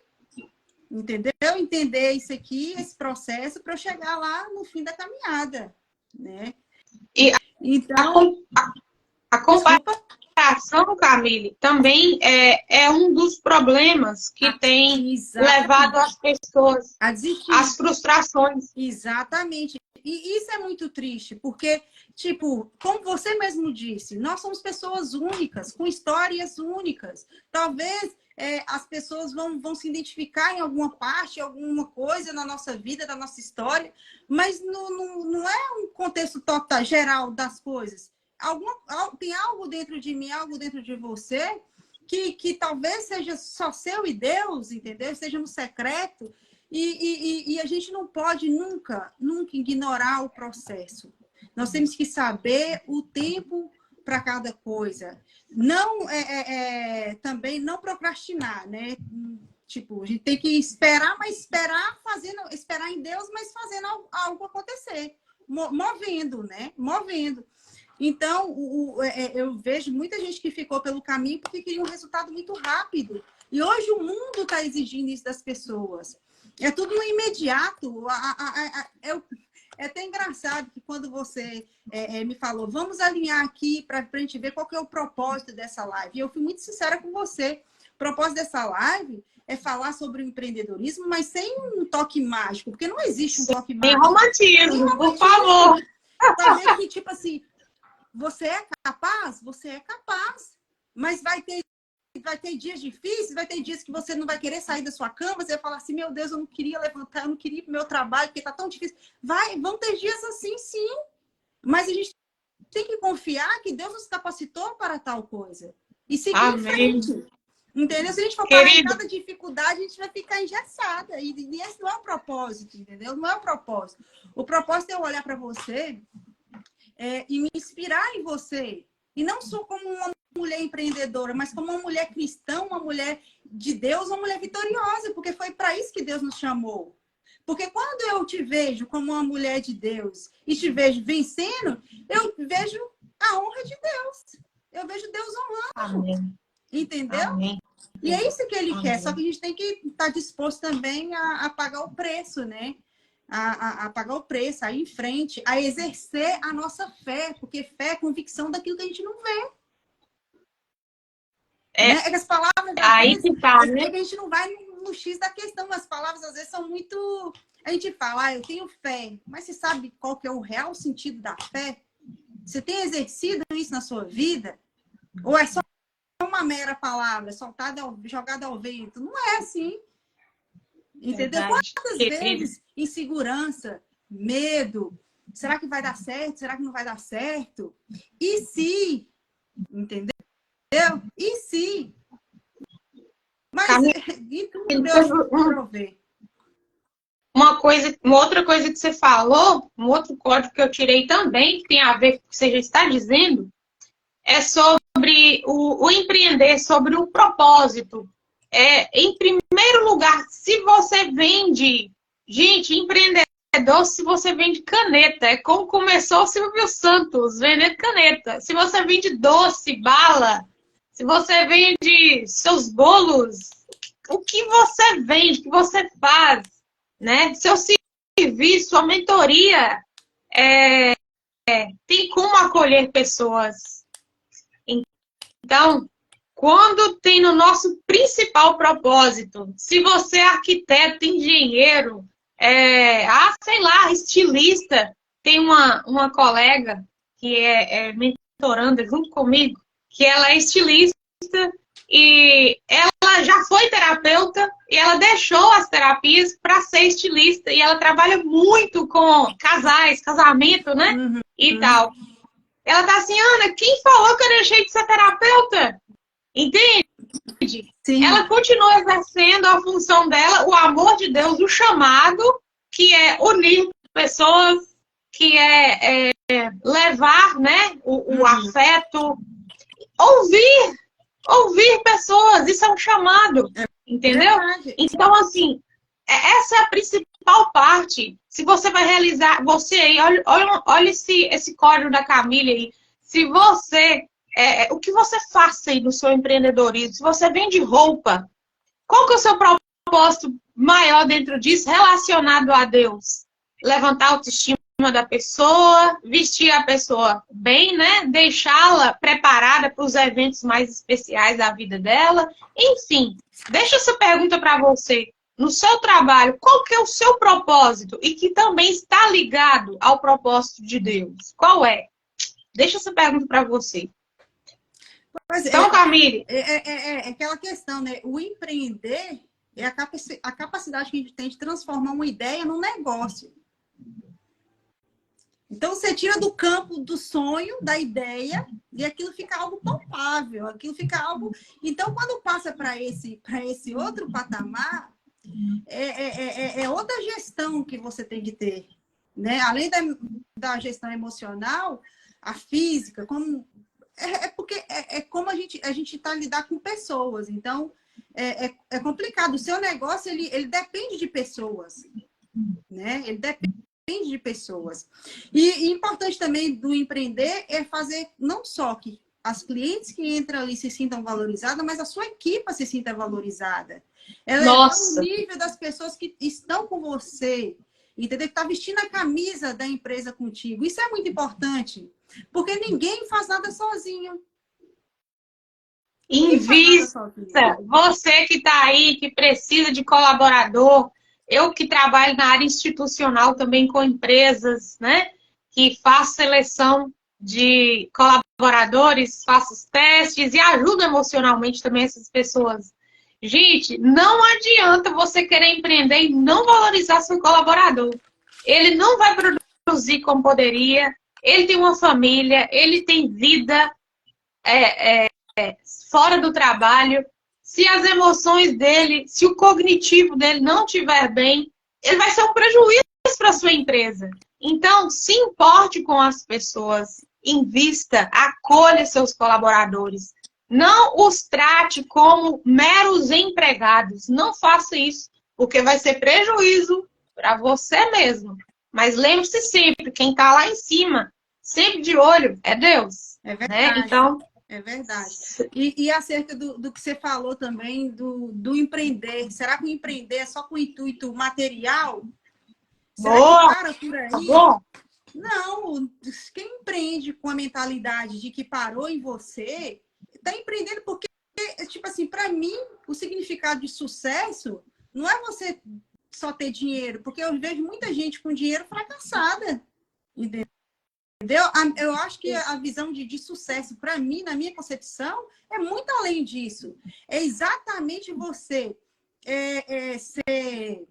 entendeu? Entender isso aqui, esse processo, para eu chegar lá no fim da caminhada, né? E então, a comparação, Camille, também é um dos problemas que tem levado as pessoas às frustrações. Exatamente. E isso é muito triste, porque, tipo, como você mesmo disse, nós somos pessoas únicas, com histórias únicas. Talvez as pessoas vão se identificar em alguma parte, alguma coisa na nossa vida, da nossa história, mas não é um contexto total, geral das coisas. Tem algo dentro de mim, algo dentro de você, que talvez seja só seu e Deus, entendeu? Seja no secreto. E a gente não pode nunca ignorar o processo. Nós temos que saber o tempo para cada coisa. Não também não procrastinar, né? Tipo, a gente tem que esperar, mas esperar em Deus, mas fazendo algo acontecer, movendo, né? Movendo. Então, eu vejo muita gente que ficou pelo caminho porque queria um resultado muito rápido. E hoje o mundo está exigindo isso das pessoas. É tudo no imediato. É até engraçado que quando você me falou, vamos alinhar aqui para a gente ver qual que é o propósito dessa live. E eu fui muito sincera com você. O propósito dessa live é falar sobre o empreendedorismo, mas sem um toque mágico, porque não existe um toque mágico. Romantismo, por favor. Saber que, tipo assim, você é capaz? Você é capaz. Mas vai ter dias difíceis, vai ter dias que você não vai querer sair da sua cama, você vai falar assim, meu Deus, eu não queria levantar, eu não queria ir pro meu trabalho, porque tá tão difícil. Vão ter dias assim, sim. Mas a gente tem que confiar que Deus nos capacitou para tal coisa. E seguir em frente. Entendeu? Se a gente for parar em cada dificuldade, a gente vai ficar engessada. E esse não é o propósito, entendeu? Não é o propósito. O propósito é eu olhar para você e me inspirar em você. E não só como uma mulher empreendedora, mas como uma mulher cristã, uma mulher de Deus, uma mulher vitoriosa, porque foi para isso que Deus nos chamou. Porque quando eu te vejo como uma mulher de Deus e te vejo vencendo, eu vejo a honra de Deus. Eu vejo Deus honrando. Amém. Entendeu? Amém. E é isso que ele Amém. quer, só que a gente tem que estar disposto também a pagar o preço, né? A pagar o preço, a ir em frente, a exercer a nossa fé, porque fé é convicção daquilo que a gente não vê. Né? As palavras, às vezes, que tá, né? é que a gente não vai no X da questão, as palavras às vezes são muito... A gente fala, eu tenho fé, mas você sabe qual que é o real sentido da fé? Você tem exercido isso na sua vida? Ou é só uma mera palavra, jogada ao vento? Não é assim. Entendeu? Verdade. Quantas vezes insegurança, medo, será que vai dar certo? Será que não vai dar certo? E se? Entendeu? E se? Mas e tudo eu ver. Uma outra coisa que você falou, um outro código que eu tirei também, que tem a ver com o que você já está dizendo, é sobre o empreender, sobre o propósito. Em primeiro lugar, se você vende, gente, empreendedor, se você vende caneta, é como começou o Silvio Santos, vendendo caneta. Se você vende doce, bala, se você vende seus bolos, o que você vende, o que você faz, né? Seu serviço, sua mentoria, tem como acolher pessoas. Então, quando tem no nosso principal propósito, se você é arquiteto, engenheiro, sei lá, estilista, tem uma colega que é mentoranda junto comigo, que ela é estilista e ela já foi terapeuta e ela deixou as terapias para ser estilista e ela trabalha muito com casais, casamento, né? E tal. Ela tá assim, Ana, quem falou que eu deixei de ser terapeuta? Entende? Sim. Ela continua exercendo a função dela, o amor de Deus, o chamado, que é unir pessoas, que é levar, né, o afeto, ouvir pessoas, isso é um chamado, entendeu? Então, assim, essa é a principal parte. Se você vai realizar, você aí, olha esse código da Camille aí, se você... o que você faz aí no seu empreendedorismo? Se você vende roupa, qual que é o seu propósito maior dentro disso relacionado a Deus? Levantar a autoestima da pessoa, vestir a pessoa bem, né? Deixá-la preparada para os eventos mais especiais da vida dela. Enfim, deixa essa pergunta para você. no seu trabalho, qual que é o seu propósito e que também está ligado ao propósito de Deus? Qual é? Deixa essa pergunta para você. Mas Então, Camille. é aquela questão, né? O empreender é a capacidade que a gente tem de transformar uma ideia num negócio. Então, você tira do campo do sonho, da ideia, e aquilo fica algo palpável, aquilo fica algo... Então, quando passa para esse outro patamar, é outra gestão que você tem que ter, né? Além da gestão emocional, a física, porque é como a gente está a lidar com pessoas. Então, é complicado. O seu negócio, ele depende de pessoas, né? Ele depende de pessoas. E importante também do empreender é fazer não só que as clientes que entram ali se sintam valorizadas, mas a sua equipe se sinta valorizada. Elevar o nível das pessoas que estão com você, entendeu? Que está vestindo a camisa da empresa contigo. Isso é muito importante, porque ninguém faz nada sozinho. Invista. Você que está aí, que precisa de colaborador. Eu que trabalho na área institucional também com empresas, né? Que faço seleção de colaboradores, faço os testes e ajudo emocionalmente também essas pessoas. Gente, não adianta você querer empreender e não valorizar seu colaborador. Ele não vai produzir como poderia, ele tem uma família, ele tem vida fora do trabalho. Se as emoções dele, se o cognitivo dele não estiver bem, ele vai ser um prejuízo para a sua empresa. Então, se importe com as pessoas, invista, acolha seus colaboradores. Não os trate como meros empregados. Não faça isso, porque vai ser prejuízo para você mesmo. Mas lembre-se sempre, quem está lá em cima, sempre de olho, é Deus. É verdade. Né? Então, é verdade. E acerca do que você falou também, do empreender. Será que o empreender é só com intuito material? Será que para por aí? Boa. Não, quem empreende com a mentalidade de que parou em você, está empreendendo porque, tipo assim, para mim, o significado de sucesso não é você só ter dinheiro, porque eu vejo muita gente com dinheiro fracassada, entendeu? Eu acho que a visão de sucesso, para mim, na minha concepção, é muito além disso. É exatamente você ser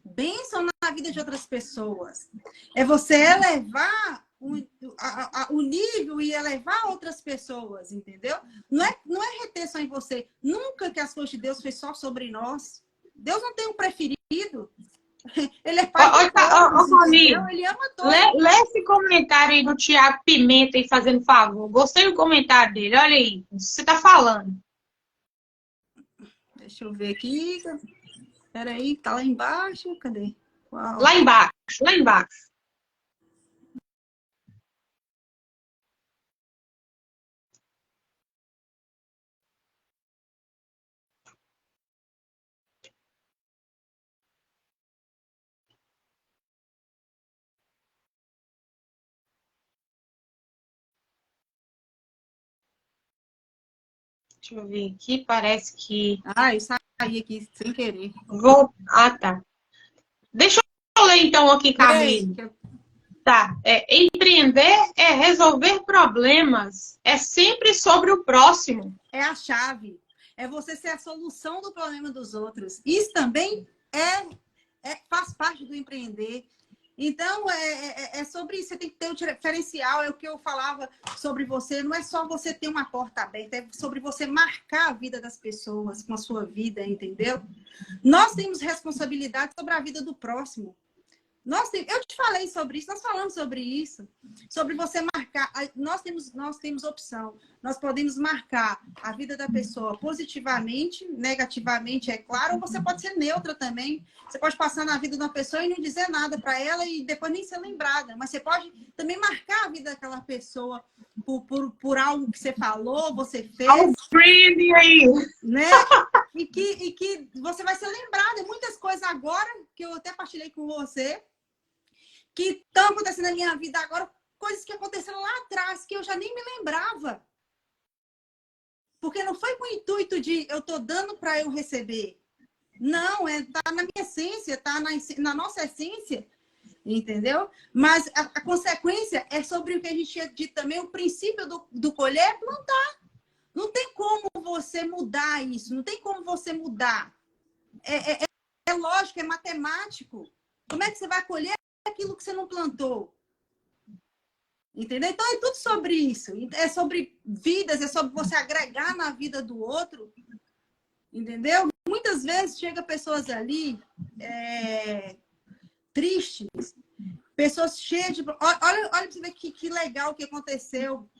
bênção na vida de outras pessoas. É você elevar o nível e elevar outras pessoas, entendeu? Não é reter só em você. Nunca que as coisas de Deus foi só sobre nós. Deus não tem um preferido. Ele é pai de todos, entendeu? Ele ama todos. Lê esse comentário aí do Thiago Pimenta aí, fazendo favor. Gostei do comentário dele. Olha aí, o que você tá falando. Deixa eu ver aqui. Peraí, tá lá embaixo. Cadê? Uau. Lá embaixo, lá embaixo. Deixa eu ver aqui, parece que... Eu saí aqui sem querer. Ah, tá. Deixa eu ler então aqui, Camille. Tá. Empreender é resolver problemas. É sempre sobre o próximo. É a chave. É você ser a solução do problema dos outros. Isso também faz parte do empreender. Então, é sobre isso. Você tem que ter um diferencial. É o que eu falava sobre você. Não é só você ter uma porta aberta. É sobre você marcar a vida das pessoas com a sua vida, entendeu? Nós temos responsabilidade sobre a vida do próximo. Eu te falei sobre isso, nós falamos sobre isso, sobre você marcar. Nós temos opção, nós podemos marcar a vida da pessoa positivamente, negativamente, é claro, ou você pode ser neutra também. Você pode passar na vida de uma pessoa e não dizer nada para ela e depois nem ser lembrada, mas você pode também marcar a vida daquela pessoa por algo que você falou, você fez. Olha o branding aí! Né? E que você vai ser lembrada. Muitas coisas agora, que eu até partilhei com você, que estão acontecendo na minha vida agora, coisas que aconteceram lá atrás, que eu já nem me lembrava. Porque não foi com o intuito de eu estou dando para eu receber. Não, tá na minha essência, tá na nossa essência, entendeu? Mas a consequência é sobre o que a gente tinha dito também, o princípio do colher é plantar. Não tem como você mudar isso, não tem como você mudar. É lógico, é matemático. Como é que você vai colher aquilo que você não plantou? Entendeu? Então é tudo sobre isso. É sobre vidas, é sobre você agregar na vida do outro. Entendeu? Muitas vezes chega pessoas ali tristes, pessoas cheias de... Olha pra você ver que legal que aconteceu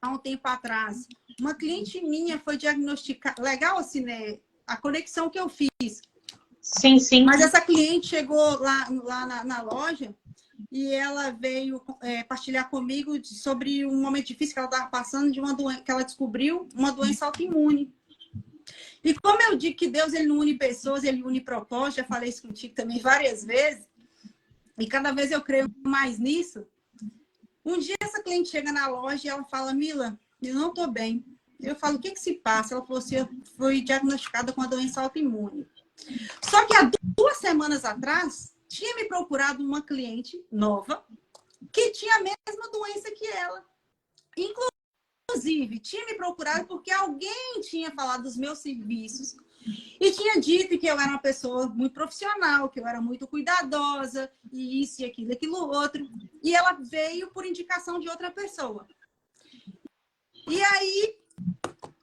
há um tempo atrás. Uma cliente minha foi diagnosticada... Legal assim, né? A conexão que eu fiz. Sim, sim. Mas essa cliente chegou lá na loja e ela veio partilhar comigo sobre um momento difícil que ela estava passando, de uma doença que ela descobriu, uma doença autoimune. E como eu digo que Deus ele não une pessoas, ele une propósitos, já falei isso contigo também várias vezes, e cada vez eu creio mais nisso. Um dia essa cliente chega na loja e ela fala, Mila, eu não estou bem. Eu falo, o que se passa? Ela falou assim, eu fui diagnosticada com a doença autoimune. Só que há 2 semanas atrás, tinha me procurado uma cliente nova que tinha a mesma doença que ela. Inclusive, tinha me procurado porque alguém tinha falado dos meus serviços e tinha dito que eu era uma pessoa muito profissional, que eu era muito cuidadosa, e isso, e aquilo outro. E ela veio por indicação de outra pessoa. E aí,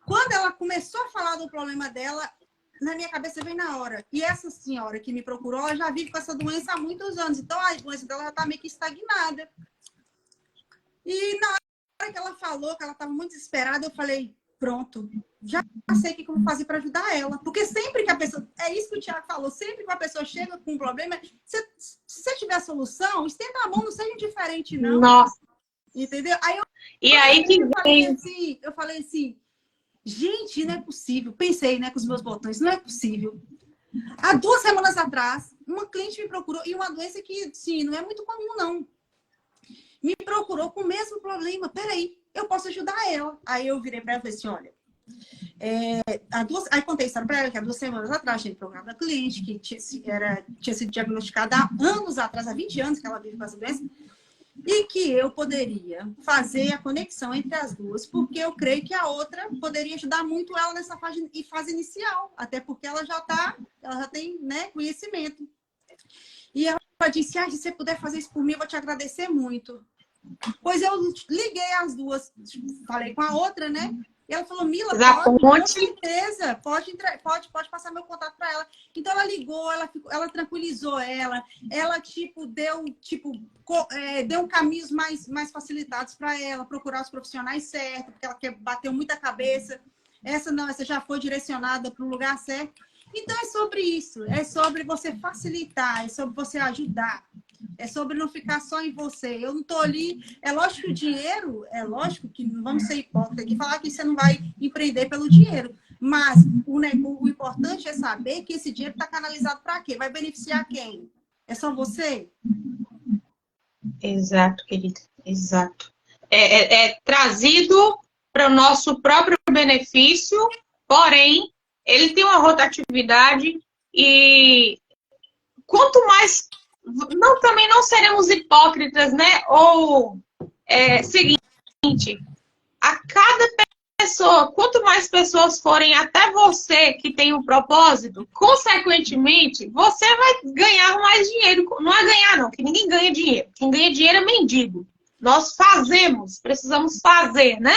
quando ela começou a falar do problema dela, na minha cabeça veio na hora. E essa senhora que me procurou, ela já vive com essa doença há muitos anos. Então, a doença dela já está meio que estagnada. E na hora que ela falou que ela estava muito desesperada, eu falei, pronto, já sei o que eu vou fazer para ajudar ela. Porque sempre que a pessoa... É isso que o Thiago falou. Sempre que uma pessoa chega com um problema, se você tiver a solução, estenda a mão, não seja indiferente, não. Nossa. Entendeu? Eu falei assim, gente, não é possível. Pensei, né, com os meus botões, não é possível. Há 2 semanas atrás, uma cliente me procurou, e uma doença que, sim, não é muito comum, não. Me procurou com o mesmo problema. Peraí, eu posso ajudar ela. Aí eu virei para ela e falei assim, olha, aí contei a história para ela, que há 2 semanas atrás tinha procurado uma cliente que tinha sido diagnosticada há anos atrás, há 20 anos que ela vive com essa doença, e que eu poderia fazer a conexão entre as duas, porque eu creio que a outra poderia ajudar muito ela nessa fase inicial, até porque ela já tem, né, conhecimento. E ela disse, se você puder fazer isso por mim, eu vou te agradecer muito. Pois eu liguei as duas, falei com a outra, né? E ela falou, Mila, com certeza, pode passar meu contato para ela. Então ela ligou, ela tranquilizou ela deu caminhos mais facilitados para ela, procurar os profissionais certos, porque ela bateu muita cabeça. Essa já foi direcionada para o lugar certo. Então é sobre isso, é sobre você facilitar, é sobre você ajudar. É sobre não ficar só em você. Eu não estou ali... É lógico que o dinheiro... É lógico que não vamos ser hipócritas aqui e falar que você não vai empreender pelo dinheiro. Mas o importante é saber que esse dinheiro está canalizado para quê? Vai beneficiar quem? É só você? Exato, querido. Exato. É trazido para o nosso próprio benefício, porém, ele tem uma rotatividade e quanto mais... também não seremos hipócritas, né? Ou seguinte, a cada pessoa, quanto mais pessoas forem até você que tem um propósito, consequentemente, você vai ganhar mais dinheiro. Não é ganhar, não, que ninguém ganha dinheiro. Quem ganha dinheiro é mendigo. Nós precisamos fazer, né?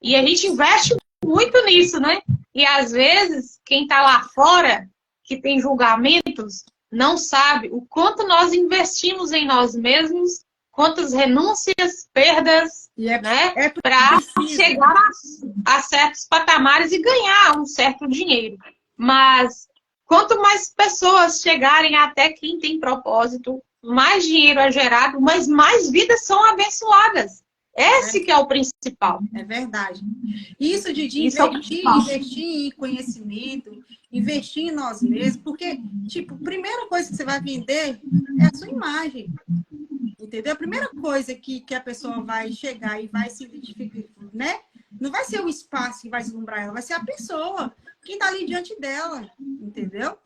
E a gente investe muito nisso, né? E às vezes, quem tá lá fora, que tem julgamentos, não sabe o quanto nós investimos em nós mesmos, quantas renúncias, perdas, né, para chegar a certos patamares e ganhar um certo dinheiro. Mas quanto mais pessoas chegarem até quem tem propósito, mais dinheiro é gerado, mas mais vidas são abençoadas. Esse que é o principal. É verdade. Isso de investir em conhecimento, investir em nós mesmos, porque, tipo, a primeira coisa que você vai vender é a sua imagem. Entendeu? A primeira coisa que a pessoa vai chegar e vai se identificar, né? Não vai ser o espaço que vai deslumbrar ela, vai ser a pessoa, quem está ali diante dela, entendeu?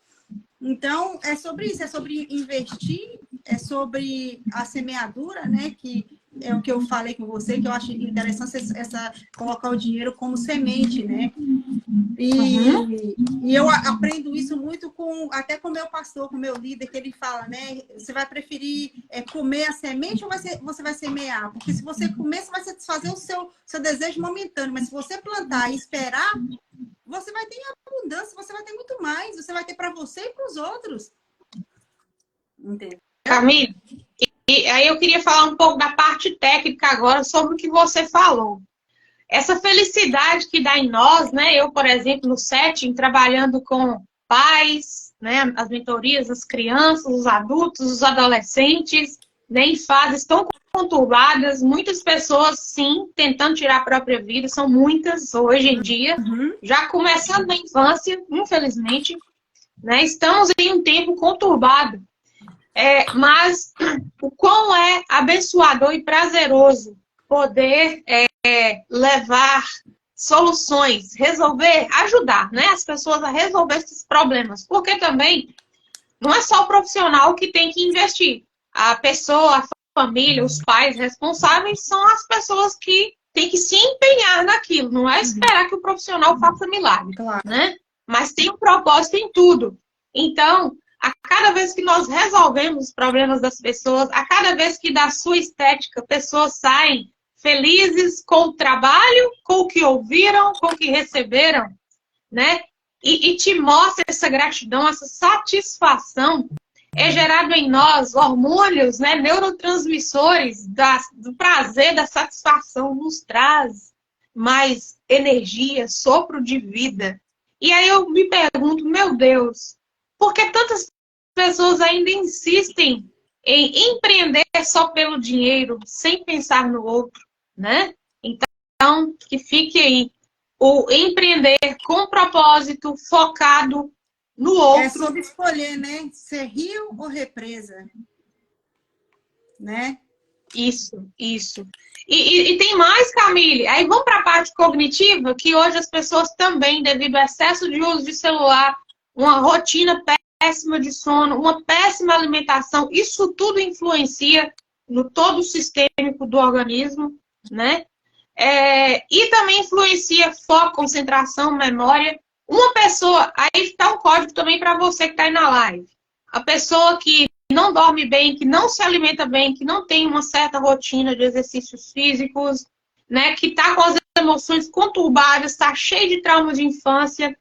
Então, é sobre isso, é sobre investir, é sobre a semeadura, né? Que é o que eu falei com você, que eu acho interessante colocar o dinheiro como semente, né? Uhum. E eu aprendo isso muito até com o meu pastor, com o meu líder, que ele fala, né? Você vai preferir comer a semente ou você vai semear? Porque se você comer, você vai satisfazer o seu desejo momentâneo, mas se você plantar e esperar, você vai ter abundância, você vai ter muito mais, você vai ter para você e para os outros. Entendeu? Camille, e aí eu queria falar um pouco da parte técnica agora sobre o que você falou. Essa felicidade que dá em nós, né? Eu, por exemplo, no setting, trabalhando com pais, né? As mentorias, as crianças, os adultos, os adolescentes, né? Em fases tão conturbadas, muitas pessoas, sim, tentando tirar a própria vida, são muitas hoje em dia, já começando na infância, infelizmente, né? Estamos em um tempo conturbado. Mas o quão é abençoador e prazeroso poder levar soluções, resolver, ajudar, né, as pessoas a resolver esses problemas. Porque também não é só o profissional que tem que investir. A pessoa, a família, os pais responsáveis são as pessoas que têm que se empenhar naquilo. Não é esperar que o profissional faça milagre, Claro. né? Mas tem um propósito em tudo. Então, a cada vez que nós resolvemos os problemas das pessoas, a cada vez que da sua estética pessoas saem felizes com o trabalho, com o que ouviram, com o que receberam, né? E te mostra essa gratidão, essa satisfação. É gerado em nós hormônios, né? Neurotransmissores do prazer, da satisfação, nos traz mais energia, sopro de vida. E aí eu me pergunto, meu Deus, por que tantas pessoas ainda insistem em empreender só pelo dinheiro, sem pensar no outro, né? Então, que fique aí o empreender com propósito, focado no outro. É sobre escolher, né? Ser rio ou represa, né? Isso. E tem mais, Camille. Aí vamos para a parte cognitiva, que hoje as pessoas também, devido ao excesso de uso de celular, uma rotina péssima de sono, uma péssima alimentação, isso tudo influencia no todo o sistêmico do organismo, né? E também influencia foco, concentração, memória. Uma pessoa, aí está um código também para você que está aí na live. A pessoa que não dorme bem, que não se alimenta bem, que não tem uma certa rotina de exercícios físicos, né, que está com as emoções conturbadas, está cheio de traumas de infância,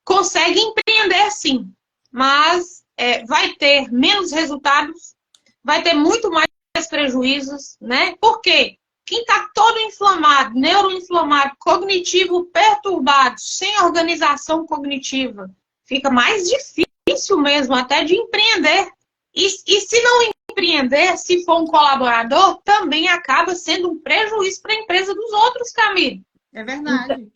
consegue empreender sim, mas vai ter menos resultados, vai ter muito mais prejuízos, né? Por quê? Quem está todo inflamado, neuroinflamado, cognitivo perturbado, sem organização cognitiva, fica mais difícil mesmo até de empreender. E se não empreender, se for um colaborador, também acaba sendo um prejuízo para a empresa dos outros, Camille. É verdade.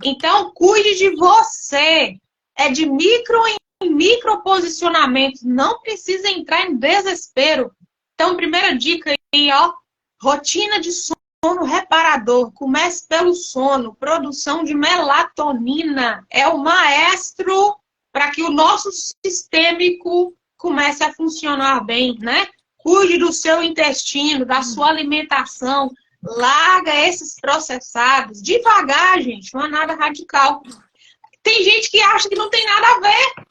Então, cuide de você. É de micro em micro posicionamento. Não precisa entrar em desespero. Então, primeira dica aí, ó. Rotina de sono reparador. Comece pelo sono. Produção de melatonina. É o maestro para que o nosso sistêmico comece a funcionar bem, né? Cuide do seu intestino, da sua alimentação. Larga esses processados. Devagar, gente. Não é nada radical. Tem gente que acha que não tem nada a ver,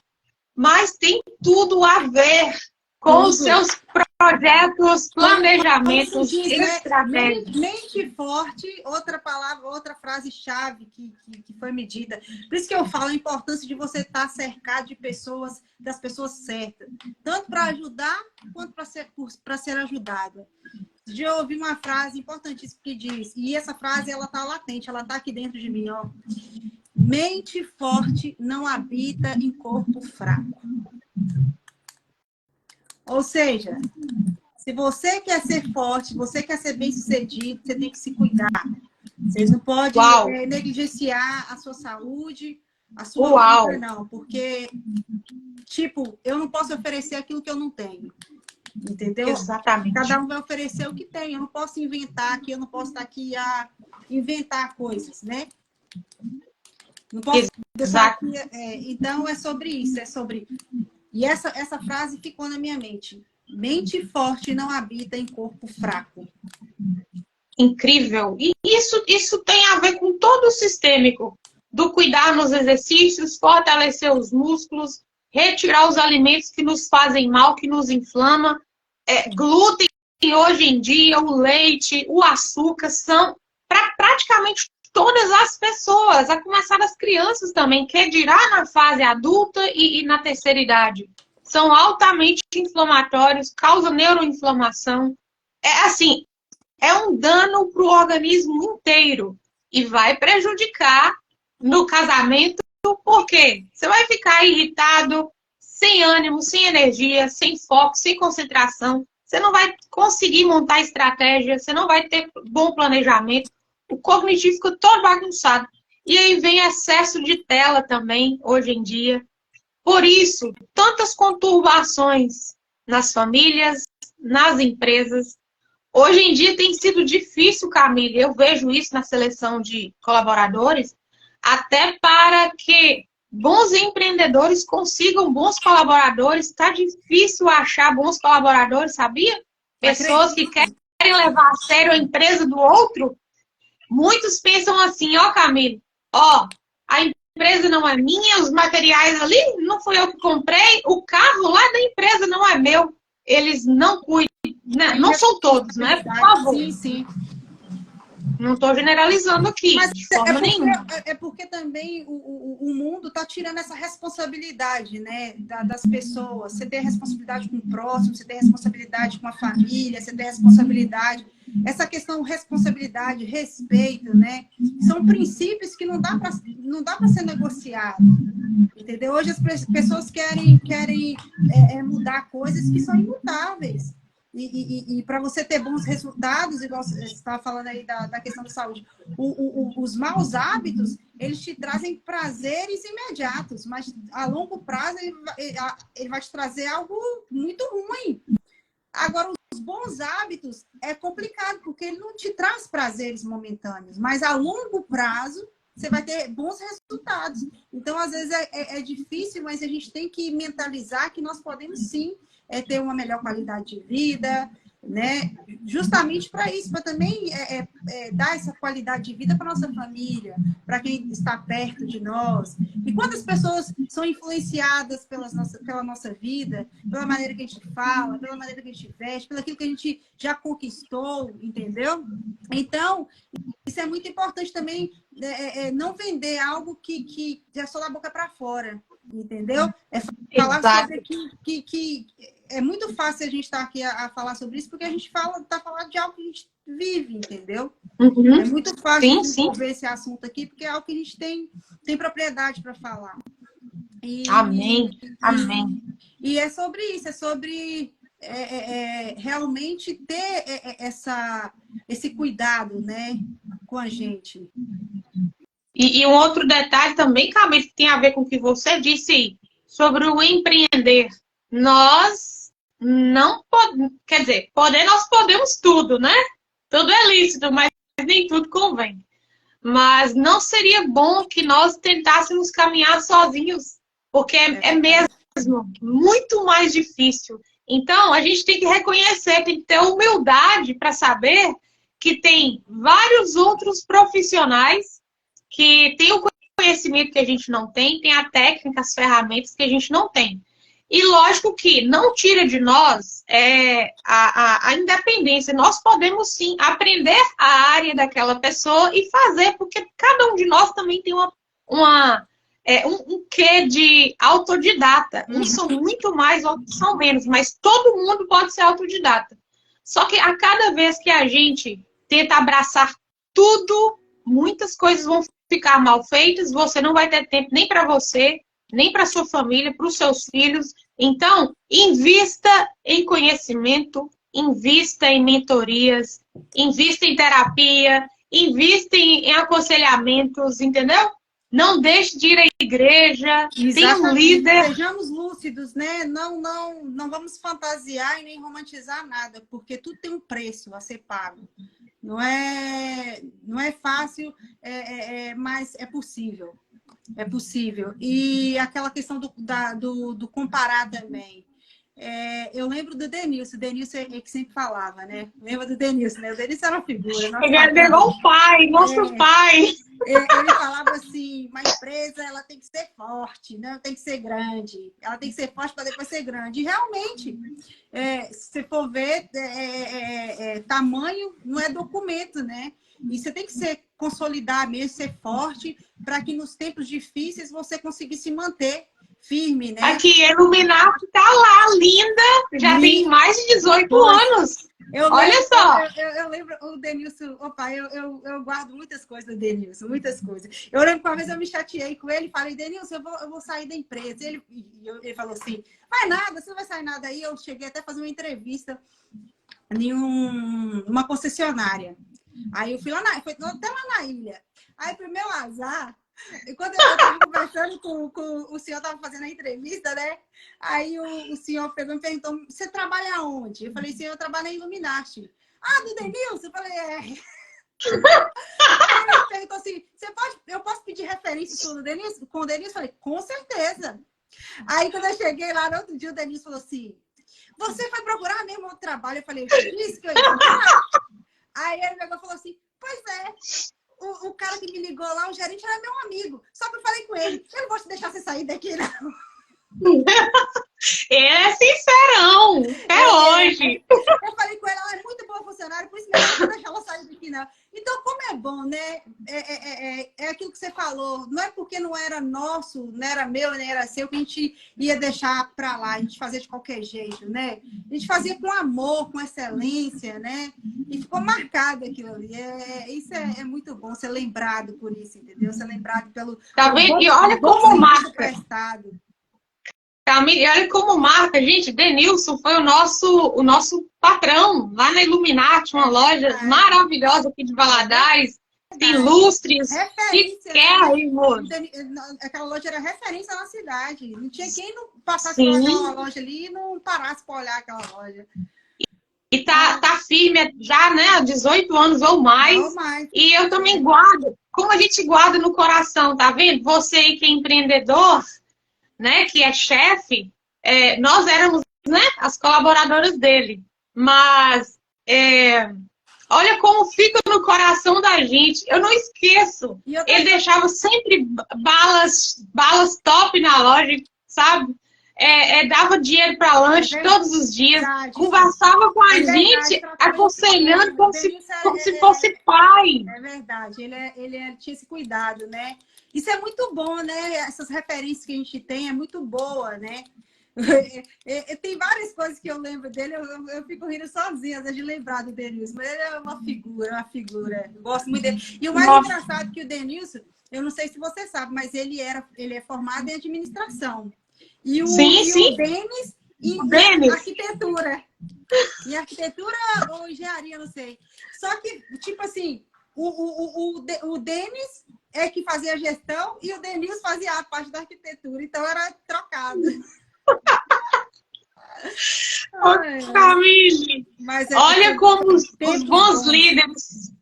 mas tem tudo a ver com os seus projetos, planejamentos, estratégias. Mente forte, outra palavra, outra frase-chave que foi medida. Por isso que eu falo a importância de você estar cercado de pessoas, das pessoas certas. Tanto para ajudar, quanto para ser ajudada. Já ouvi uma frase importantíssima que diz, e essa frase ela está latente, ela está aqui dentro de mim, ó. Mente forte não habita em corpo fraco. Ou seja, se você quer ser forte, você quer ser bem-sucedido, você tem que se cuidar. Vocês não podem negligenciar a sua saúde, a sua vida, não. Porque, tipo, eu não posso oferecer aquilo que eu não tenho. Entendeu? Exatamente. Cada um vai oferecer o que tem. Eu não posso inventar aqui, eu não posso estar aqui a inventar coisas, né? Não posso deixar aqui, então, é sobre isso. É sobre E essa frase ficou na minha mente. Mente forte não habita em corpo fraco. Incrível. E isso tem a ver com todo o sistêmico do cuidar nos exercícios, fortalecer os músculos, retirar os alimentos que nos fazem mal, que nos inflamam. Glúten, hoje em dia, o leite, o açúcar, são para praticamente todas as pessoas, a começar das crianças também, que dirá na fase adulta e na terceira idade. São altamente inflamatórios, causam neuroinflamação. Assim, é um dano para o organismo inteiro e vai prejudicar no casamento, porque você vai ficar irritado, sem ânimo, sem energia, sem foco, sem concentração. Você não vai conseguir montar estratégia, você não vai ter bom planejamento. O cognitivo fica todo bagunçado. E aí vem excesso de tela também, hoje em dia. Por isso, tantas conturbações nas famílias, nas empresas. Hoje em dia tem sido difícil, Camila, eu vejo isso na seleção de colaboradores, até para que bons empreendedores consigam bons colaboradores. Está difícil achar bons colaboradores, sabia? Pessoas que querem levar a sério a empresa do outro. Muitos pensam assim, ó, Camila, ó, a empresa não é minha, os materiais ali não fui eu que comprei, o carro lá da empresa não é meu. Eles não cuidam. Não são todos, né? Por favor. Sim, sim. Não estou generalizando aqui, mas de forma nenhuma. É porque também o mundo está tirando essa responsabilidade, né, das pessoas. Você tem responsabilidade com o próximo, você tem responsabilidade com a família, você tem responsabilidade. Essa questão responsabilidade, respeito, né, são princípios que não dá para ser negociado. Entendeu? Hoje as pessoas querem mudar coisas que são imutáveis. E para você ter bons resultados, igual você estava falando aí da questão da saúde, os maus hábitos, eles te trazem prazeres imediatos, mas a longo prazo ele vai te trazer algo muito ruim. Agora, os bons hábitos é complicado, porque ele não te traz prazeres momentâneos, mas a longo prazo você vai ter bons resultados. Então, às vezes é difícil, mas a gente tem que mentalizar que nós podemos sim ter uma melhor qualidade de vida, né? Justamente para isso, para também dar essa qualidade de vida para nossa família, para quem está perto de nós. E quando as pessoas são influenciadas pela nossa vida, pela maneira que a gente fala, pela maneira que a gente veste, pelo aquilo que a gente já conquistou, entendeu? Então, isso é muito importante também, não vender algo que é só da boca para fora, entendeu? Falar Exato. sobre que é muito fácil a gente estar aqui a falar sobre isso, porque a gente está falando de algo que a gente vive, entendeu? Uhum. É muito fácil Sim. desenvolver esse assunto aqui, porque é algo que a gente tem propriedade para falar. Amém. Amém. E é sobre isso, é sobre realmente ter esse cuidado, né, com a gente. E um outro detalhe também, Camila, que tem a ver com o que você disse sobre o empreender. Nós não podemos, quer dizer, nós podemos tudo, né? Tudo é lícito, mas nem tudo convém. Mas não seria bom que nós tentássemos caminhar sozinhos, porque é mesmo muito mais difícil. Então, a gente tem que reconhecer, tem que ter humildade para saber que tem vários outros profissionais que têm o conhecimento que a gente não tem a técnica, as ferramentas que a gente não tem. E lógico que não tira de nós a independência. Nós podemos sim aprender a área daquela pessoa e fazer, porque cada um de nós também tem um quê de autodidata. Uns são muito mais, outros são menos, mas todo mundo pode ser autodidata. Só que a cada vez que a gente tenta abraçar tudo, muitas coisas vão ficar mal feitas, você não vai ter tempo nem para você, nem para sua família, para os seus filhos. Então, invista em conhecimento, invista em mentorias, invista em terapia, invista em aconselhamentos, entendeu? Não deixe de ir à igreja, tenha um líder. Sejamos lúcidos, né? Não vamos fantasiar e nem romantizar nada, porque tudo tem um preço a ser pago. Não é fácil, mas é possível. É possível. E aquela questão do comparar também. Eu lembro do Denilson. O Denilson é que sempre falava, né? Lembra do Denilson, né? O Denilson era uma figura. Ele é igual o pai, nosso pai. Ele falava assim, uma empresa ela tem que ser forte, não tem que ser grande. Ela tem que ser forte para depois ser grande. E realmente, se você for ver, tamanho não é documento, né? E você tem que consolidar mesmo, ser forte, para que nos tempos difíceis você consiga se manter firme, né? Aqui, Illuminati tá lá, linda, já tem mais de 18 anos. Olha só. Eu lembro o Denilson, opa, eu guardo muitas coisas do Denilson, muitas coisas. Eu lembro que uma vez eu me chateei com ele e falei, Denilson, eu vou sair da empresa. Ele falou assim, vai nada, você não vai sair nada aí. Eu cheguei até a fazer uma entrevista em uma concessionária. Aí eu fui até lá na ilha. Aí, pro meu azar, e quando eu estava conversando com o senhor, estava fazendo a entrevista, né? Aí o senhor pegou e me perguntou, você trabalha onde? Eu falei, senhor, eu trabalho na Illuminati. Ah, do Denilson? Eu falei, Aí ele perguntou assim, eu posso pedir referência com o Denilson? Eu falei, com certeza. Aí quando eu cheguei lá no outro dia, o Denilson falou assim, você foi procurar mesmo outro trabalho? Eu falei, eu disse que eu ia procurar. Aí ele pegou e falou assim, pois é. O cara que me ligou lá, o gerente, era meu amigo. Só que eu falei com ele, eu não vou te deixar você sair daqui, não. Ele é sincerão. Hoje. Eu falei com ela é muito boa funcionária, por isso mesmo eu não vou deixar ela sair daqui, não. Então, como é bom, né? É aquilo que você falou. Não é porque não era nosso, não era meu, nem era seu, que a gente ia deixar pra lá, a gente fazia de qualquer jeito, né? A gente fazia com amor, com excelência, né? E ficou marcado aquilo ali. Isso é muito bom, ser lembrado por isso, entendeu? Ser lembrado pelo... Tá vendo? E olha como marca. Prestado. E olha como marca, gente, Denilson foi o nosso patrão lá na Illuminati, uma loja maravilhosa aqui de Valadares, ilustres, chiquérrimos. Aquela loja era referência na cidade. Não tinha quem não passasse por aquela loja ali e não parasse para olhar aquela loja. E tá firme já, né, há 18 anos ou mais. E eu também guardo, como a gente guarda no coração, tá vendo? Você aí que é empreendedor, né, que é chefe, nós éramos, né, as colaboradoras dele. Mas olha como fica no coração da gente. Eu não esqueço. Ele deixava sempre balas top na loja, sabe? Dava dinheiro para lanche todos os dias. Conversava com a gente, aconselhando como se fosse pai. É verdade. Ele tinha esse cuidado, né? Isso é muito bom, né? Essas referências que a gente tem é muito boa, né? Tem várias coisas que eu lembro dele, eu fico rindo sozinha, às vezes, de lembrar do Denilson, mas ele é uma figura. Eu gosto muito dele. E o mais engraçado é que o Denilson, eu não sei se você sabe, mas ele é formado em administração. E o Denis em arquitetura. Em arquitetura ou engenharia, não sei. Só que, tipo assim, o Denis é que fazia a gestão e o Denilson fazia a parte da arquitetura. Então era trocado. Olha como os bons líderes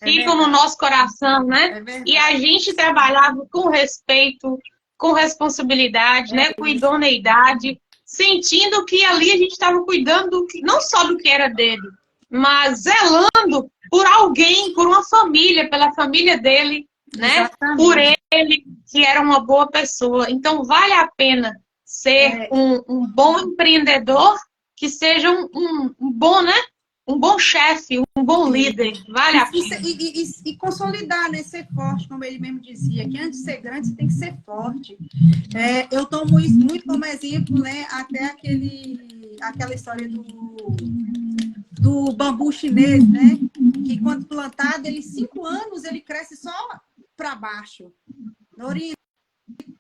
ficam no nosso coração, né? E a gente trabalhava com respeito, com responsabilidade, né? Com idoneidade, sentindo que ali a gente estava cuidando não só do que era dele, mas zelando por alguém, por uma família, pela família dele, né? Exatamente. Por ele, que era uma boa pessoa. Então, vale a pena ser um bom empreendedor, que seja um bom, né? Um bom chefe, um bom líder. Vale a pena. E consolidar, né? Ser forte, como ele mesmo dizia, que antes de ser grande, você tem que ser forte. Eu tomo isso muito como exemplo, né? Até aquela história do bambu chinês, né? Que quando plantado, 5 anos, ele cresce só para baixo.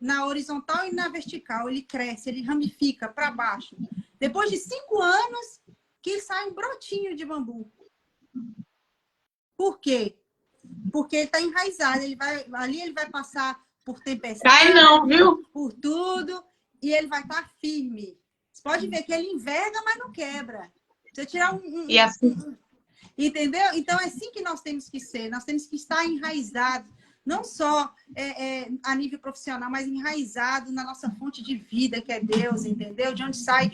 Na horizontal e na vertical, ele cresce, ele ramifica para baixo. Depois de 5 anos, que sai um brotinho de bambu. Por quê? Porque ele está enraizado. Ali ele vai passar por tempestade, cai não, viu? Por tudo, e ele vai estar firme. Você pode ver que ele enverga, mas não quebra. Você tirar e assim... Entendeu? Então é assim que nós temos que ser. Nós temos que estar enraizados. não só a nível profissional, mas enraizado na nossa fonte de vida, que é Deus, entendeu? De onde sai,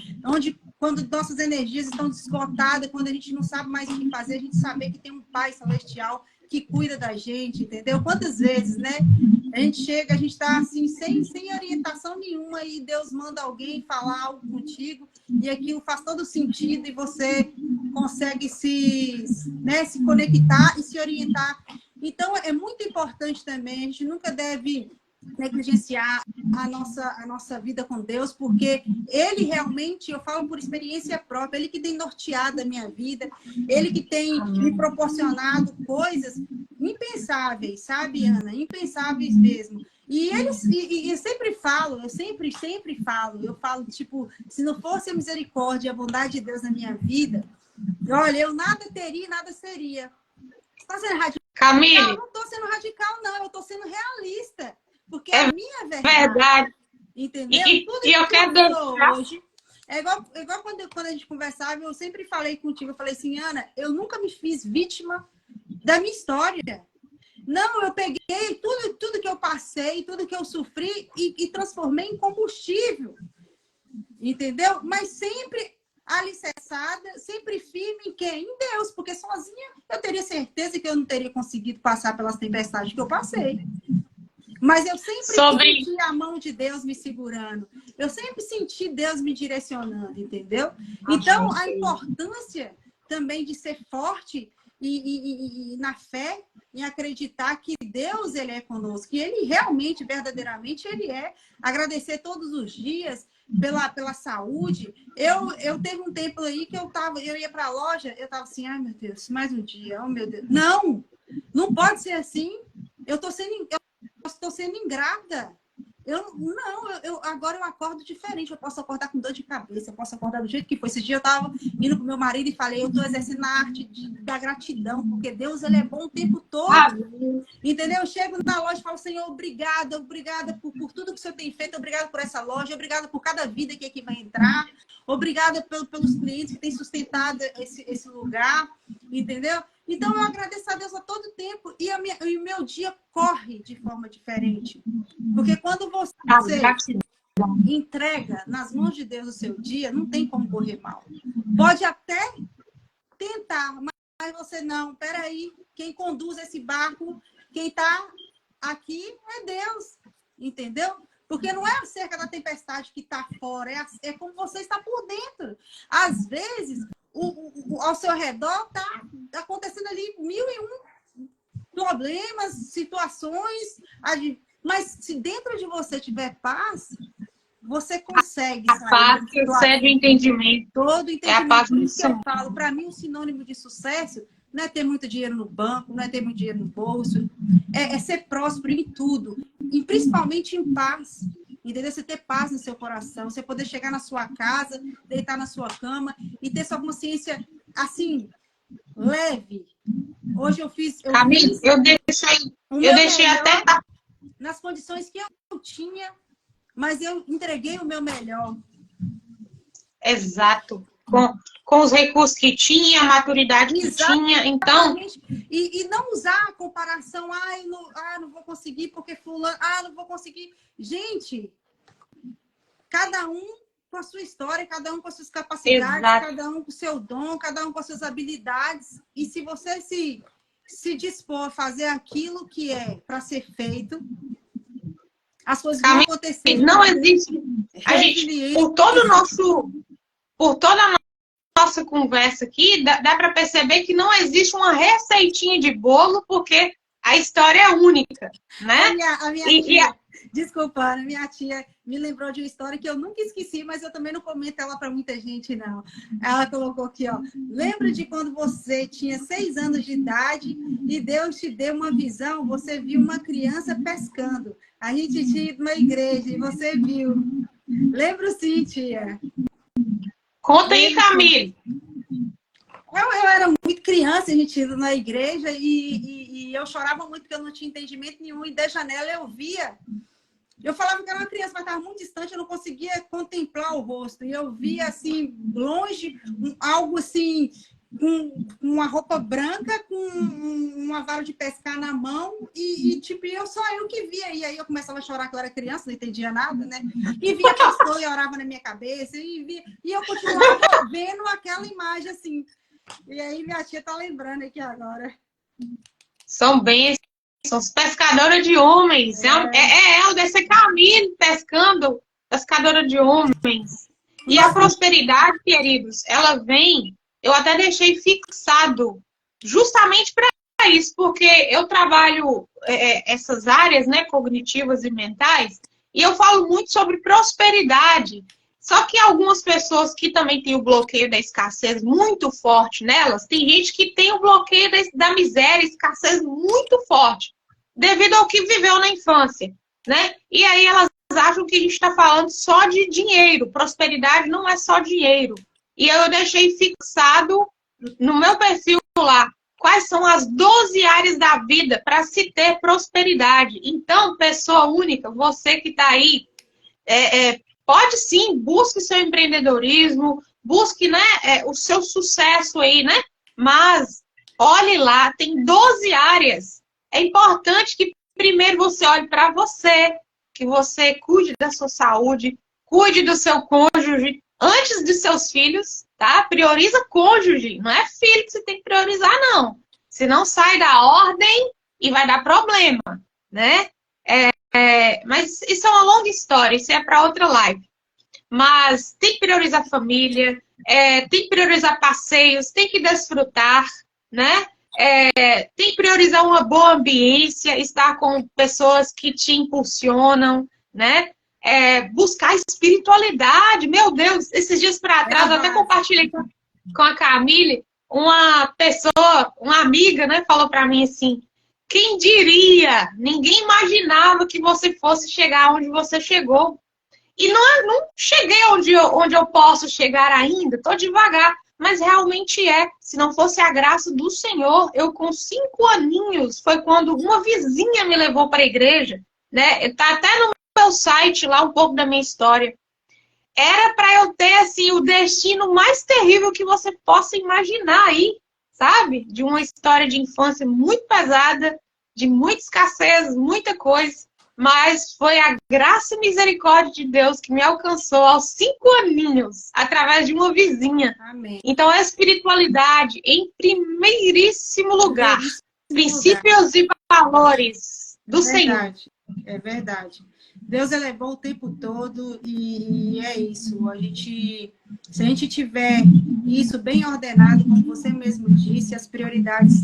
quando nossas energias estão esgotadas, quando a gente não sabe mais o que fazer, a gente saber que tem um Pai Celestial que cuida da gente, entendeu? Quantas vezes, né? A gente chega, a gente está assim, sem orientação nenhuma, e Deus manda alguém falar algo contigo, e aquilo faz todo sentido, e você consegue se conectar e se orientar. Então, é muito importante também, a gente nunca deve negligenciar a nossa vida com Deus, porque Ele realmente, eu falo por experiência própria, Ele que tem norteado a minha vida, Ele que tem me proporcionado coisas impensáveis, sabe, Ana? Impensáveis mesmo. E eu sempre falo, eu falo, tipo, se não fosse a misericórdia e a bondade de Deus na minha vida, olha, eu nada teria e nada seria. Está sendo radical? Camille, Não estou sendo radical, não, eu estou sendo realista. Porque é a minha verdade. Entendeu? Tudo E eu quero deixar... hoje. É igual quando a gente conversava, eu sempre falei contigo, eu falei assim, Ana, eu nunca me fiz vítima da minha história. Não, eu peguei tudo que eu passei, tudo que eu sofri e transformei em combustível. Entendeu? Mas sempre alicerçada, sempre firme em quem? Em Deus, porque sozinha eu teria certeza que eu não teria conseguido passar pelas tempestades que eu passei. Mas eu sempre senti a mão de Deus me segurando. Eu sempre senti Deus me direcionando, entendeu? Então, a importância também de ser forte e na fé, em acreditar que Deus, Ele é conosco, que Ele realmente, verdadeiramente, Ele é. Agradecer todos os dias pela saúde. Eu teve um tempo aí que eu ia para a loja, eu estava assim, ai meu Deus, mais um dia, oh meu Deus. Não pode ser assim. Eu estou sendo ingrata. Agora eu acordo diferente. Eu posso acordar com dor de cabeça, eu posso acordar do jeito que foi. Esse dia eu estava indo com meu marido e falei, eu estou exercendo a arte da gratidão, porque Deus, Ele é bom o tempo todo. Entendeu? Eu chego na loja e falo, Senhor, obrigada por tudo que o Senhor tem feito, obrigada por essa loja, obrigada por cada vida que aqui vai entrar, obrigada pelos clientes que têm sustentado esse lugar, entendeu? Então, eu agradeço a Deus a todo tempo e o meu dia corre de forma diferente. Porque quando você entrega nas mãos de Deus o seu dia, não tem como correr mal. Pode até tentar, mas você não. Peraí, quem conduz esse barco, quem está aqui é Deus, entendeu? Porque não é acerca da tempestade que está fora, é como você está por dentro. Às vezes, ao seu redor está acontecendo ali 1001 problemas, situações, mas se dentro de você tiver paz, você consegue sair. A paz que excede o entendimento. Todo entendimento. É a paz que eu falo. Para mim, um sinônimo de sucesso não é ter muito dinheiro no banco, não é ter muito dinheiro no bolso, é ser próspero em tudo, e principalmente em paz. Entendeu? Você ter paz no seu coração, você poder chegar na sua casa, deitar na sua cama e ter sua consciência assim, leve. Hoje eu fiz. Camille, eu deixei até nas condições que eu tinha, mas eu entreguei o meu melhor. Exato. Com os recursos que tinha, a maturidade que tinha, então... E não usar a comparação, não vou conseguir porque fulano, não vou conseguir. Gente, cada um com a sua história, cada um com as suas capacidades, exato, cada um com o seu dom, cada um com as suas habilidades. E se você se dispor a fazer aquilo que é para ser feito, as coisas vão acontecer. Não existe... A gente, por toda a nossa conversa aqui, dá para perceber que não existe uma receitinha de bolo, porque a história é única, né? A minha tia, desculpa, a minha tia me lembrou de uma história que eu nunca esqueci, mas eu também não comento ela para muita gente, não. Ela colocou aqui, ó, lembra de quando você tinha 6 anos de idade e Deus te deu uma visão, você viu uma criança pescando. A gente tinha ido na igreja e você viu. Lembro sim, tia. Conta aí, Camille. Eu era muito criança, a gente indo na igreja e eu chorava muito porque eu não tinha entendimento nenhum. E da janela eu via. Eu falava que era uma criança, mas estava muito distante, eu não conseguia contemplar o rosto. E eu via, assim, longe, algo assim, com uma roupa branca, com uma vara de pescar na mão, tipo, só eu que via. E aí eu começava a chorar, que eu era criança, não entendia nada, né? E via pastor e orava na minha cabeça, e eu continuava vendo aquela imagem assim. E aí minha tia tá lembrando aqui agora. São bênçãos, pescadora de homens. É o desse caminho pescando, pescadora de homens. E a prosperidade, queridos, ela vem. Eu até deixei fixado justamente para isso, porque eu trabalho essas áreas, né, cognitivas e mentais, e eu falo muito sobre prosperidade. Só que algumas pessoas que também têm o bloqueio da escassez muito forte nelas, tem gente que tem o bloqueio da miséria, escassez muito forte, devido ao que viveu na infância, né? E aí elas acham que a gente está falando só de dinheiro. Prosperidade não é só dinheiro. E eu deixei fixado no meu perfil lá quais são as 12 áreas da vida para se ter prosperidade. Então, pessoa única, você que está aí, pode sim, busque seu empreendedorismo, busque, né, o seu sucesso aí, né? Mas olhe lá, tem 12 áreas. É importante que primeiro você olhe para você, que você cuide da sua saúde, cuide do seu cônjuge antes de seus filhos, tá? Prioriza cônjuge, não é filho que você tem que priorizar, não. Senão sai da ordem e vai dar problema, né? Mas isso é uma longa história, isso é para outra live. Mas tem que priorizar a família, tem que priorizar passeios, tem que desfrutar, né? Tem que priorizar uma boa ambiência, estar com pessoas que te impulsionam, né? Buscar espiritualidade. Meu Deus, esses dias para trás, eu até compartilhei com a Camille, uma pessoa, uma amiga, né, falou para mim assim: quem diria? Ninguém imaginava que você fosse chegar onde você chegou. E não cheguei onde eu posso chegar ainda, estou devagar, mas realmente é. Se não fosse a graça do Senhor, eu com 5 aninhos, foi quando uma vizinha me levou para a igreja, né? Está até no meu site lá um pouco da minha história. Era para eu ter, assim, o destino mais terrível que você possa imaginar aí, sabe? De uma história de infância muito pesada, de muita escassez, muita coisa. Mas foi a graça e misericórdia de Deus que me alcançou aos 5 aninhos, através de uma vizinha. Amém. Então, a espiritualidade em primeiríssimo lugar. Princípios e valores do Senhor. É verdade. Deus é bom o tempo todo e é isso. Se a gente tiver isso bem ordenado, como você mesmo disse, as prioridades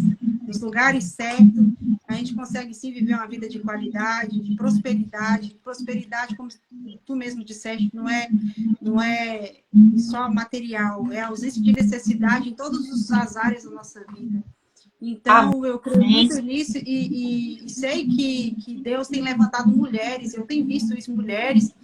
nos lugares certos, a gente consegue sim viver uma vida de qualidade, de prosperidade. Prosperidade, como tu mesmo disseste, não é só material, é a ausência de necessidade em todas as áreas da nossa vida. Então, eu creio muito nisso e sei que Deus tem levantado mulheres, eu tenho visto isso, mulheres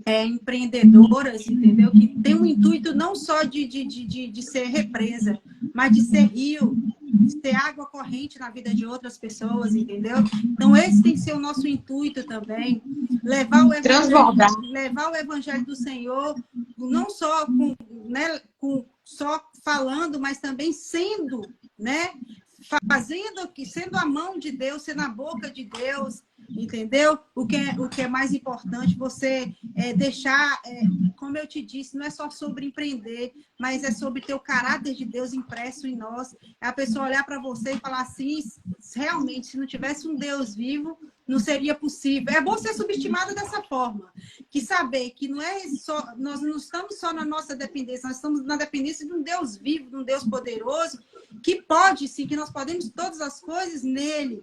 empreendedoras, entendeu? Que tem um intuito não só de ser represa, mas de ser rio, de ser água corrente na vida de outras pessoas, entendeu? Então, esse tem que ser o nosso intuito também. Levar o evangelho do Senhor, não só só falando, mas também sendo, né? Sendo a mão de Deus, sendo a boca de Deus, entendeu? O que é mais importante, você deixar, como eu te disse, não é só sobre empreender, mas é sobre ter o caráter de Deus impresso em nós. É a pessoa olhar para você e falar assim, realmente, se não tivesse um Deus vivo, não seria possível. É bom ser subestimada dessa forma, que saber que não é só, nós não estamos só na nossa dependência, nós estamos na dependência de um Deus vivo, de um Deus poderoso, que pode sim, que nós podemos todas as coisas nele,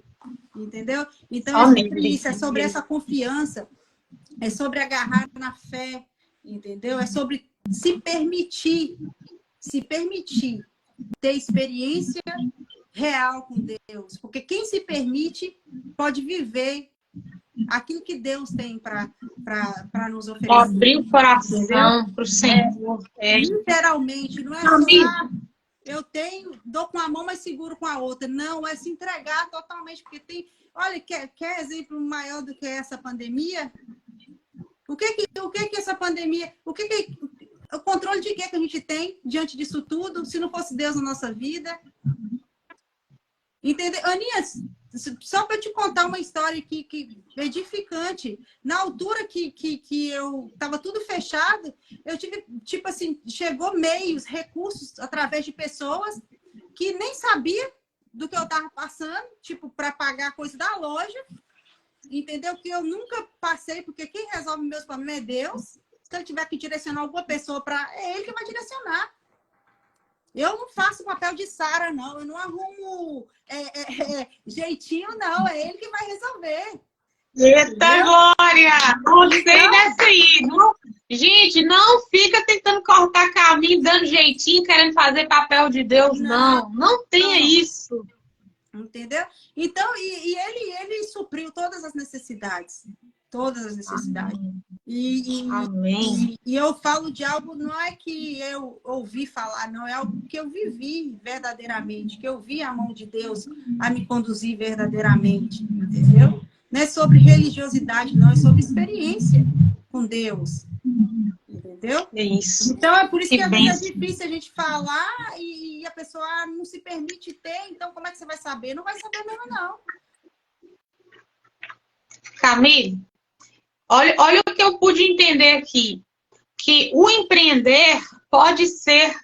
entendeu? Então é sobre isso, é sobre essa confiança, é sobre agarrar na fé, entendeu? É sobre se permitir ter experiência real com Deus, porque quem se permite pode viver aquilo que Deus tem para nos oferecer. Abrir o coração para o Senhor. Literalmente, não é só eu dou com a mão, mas seguro com a outra. Não, é se entregar totalmente, porque tem. Olha, quer exemplo maior do que essa pandemia? O que essa pandemia? O controle de que a gente tem diante disso tudo, se não fosse Deus na nossa vida? Entendeu? Aninha, só para te contar uma história que é edificante. Na altura que eu estava tudo fechado, eu tive, tipo assim, chegou meios, recursos através de pessoas que nem sabia do que eu estava passando, tipo, para pagar coisa da loja, entendeu? Que eu nunca passei, porque quem resolve meus problemas é Deus. Se ele tiver que direcionar alguma pessoa para... É ele que vai direcionar. Eu não faço papel de Sara, não. Eu não arrumo jeitinho, não. É ele que vai resolver. Eita, Glória! Gostei dessa aí. Gente, não fica tentando cortar caminho, dando jeitinho, querendo fazer papel de Deus, não. Não tenha isso. Entendeu? Então, ele supriu todas as necessidades. Todas as necessidades. Amém. E eu falo de algo, não é que eu ouvi falar, não, é algo que eu vivi verdadeiramente, que eu vi a mão de Deus a me conduzir verdadeiramente, entendeu? Não é sobre religiosidade, não, é sobre experiência com Deus, entendeu? É isso. Então, é por isso que às vezes é difícil a gente falar e a pessoa não se permite ter, então como é que você vai saber? Não vai saber mesmo, não. Camille, olha o que eu pude entender aqui. Que o empreender pode ser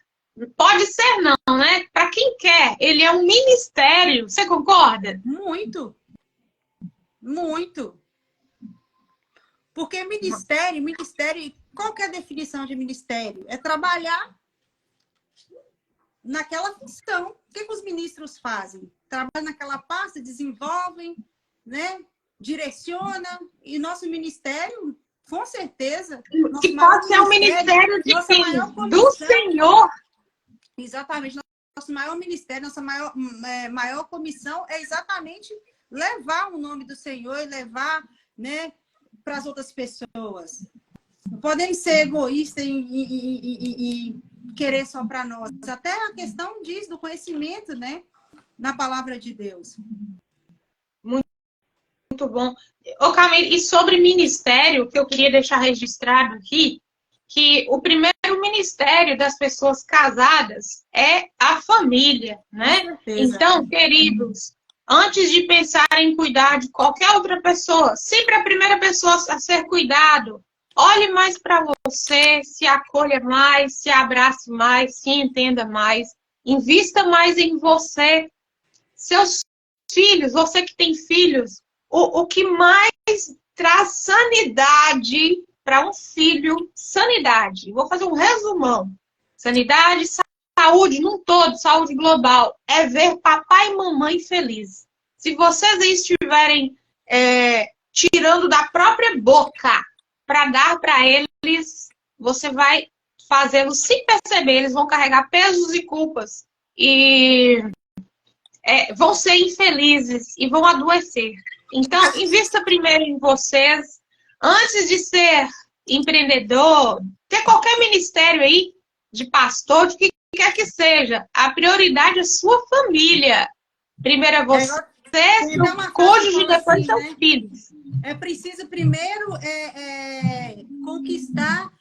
não, né? Para quem quer, ele é um ministério. Você concorda? Muito. Muito. Porque ministério, qual que é a definição de ministério? É trabalhar naquela função. O que os ministros fazem? Trabalham naquela pasta, desenvolvem, né? Direciona, e nosso ministério, com certeza... Que pode ser um ministério de quem? Do Senhor. Exatamente. Nosso maior ministério, nossa maior comissão é exatamente levar o nome do Senhor e levar, né, para as outras pessoas. Não podemos ser egoístas e querer só para nós. Até a questão diz do conhecimento, né, na palavra de Deus. Muito bom. Ô, Camille, e sobre ministério, que eu queria deixar registrado aqui, que o primeiro ministério das pessoas casadas é a família, né? Então, queridos, antes de pensar em cuidar de qualquer outra pessoa, sempre a primeira pessoa a ser cuidado, olhe mais para você, se acolha mais, se abrace mais, se entenda mais, invista mais em você, seus filhos, você que tem filhos, o que mais traz sanidade para um filho, sanidade. Vou fazer um resumão. Sanidade, saúde num todo, saúde global, é ver papai e mamãe felizes. Se vocês aí estiverem tirando da própria boca para dar para eles, você vai fazê-los sem perceber, eles vão carregar pesos e culpas e vão ser infelizes e vão adoecer. Então, invista primeiro em vocês, antes de ser empreendedor, ter qualquer ministério aí, de pastor, de que quer que seja. A prioridade é sua família. Primeiro é você, seu cônjuge, depois seus filhos. É preciso primeiro conquistar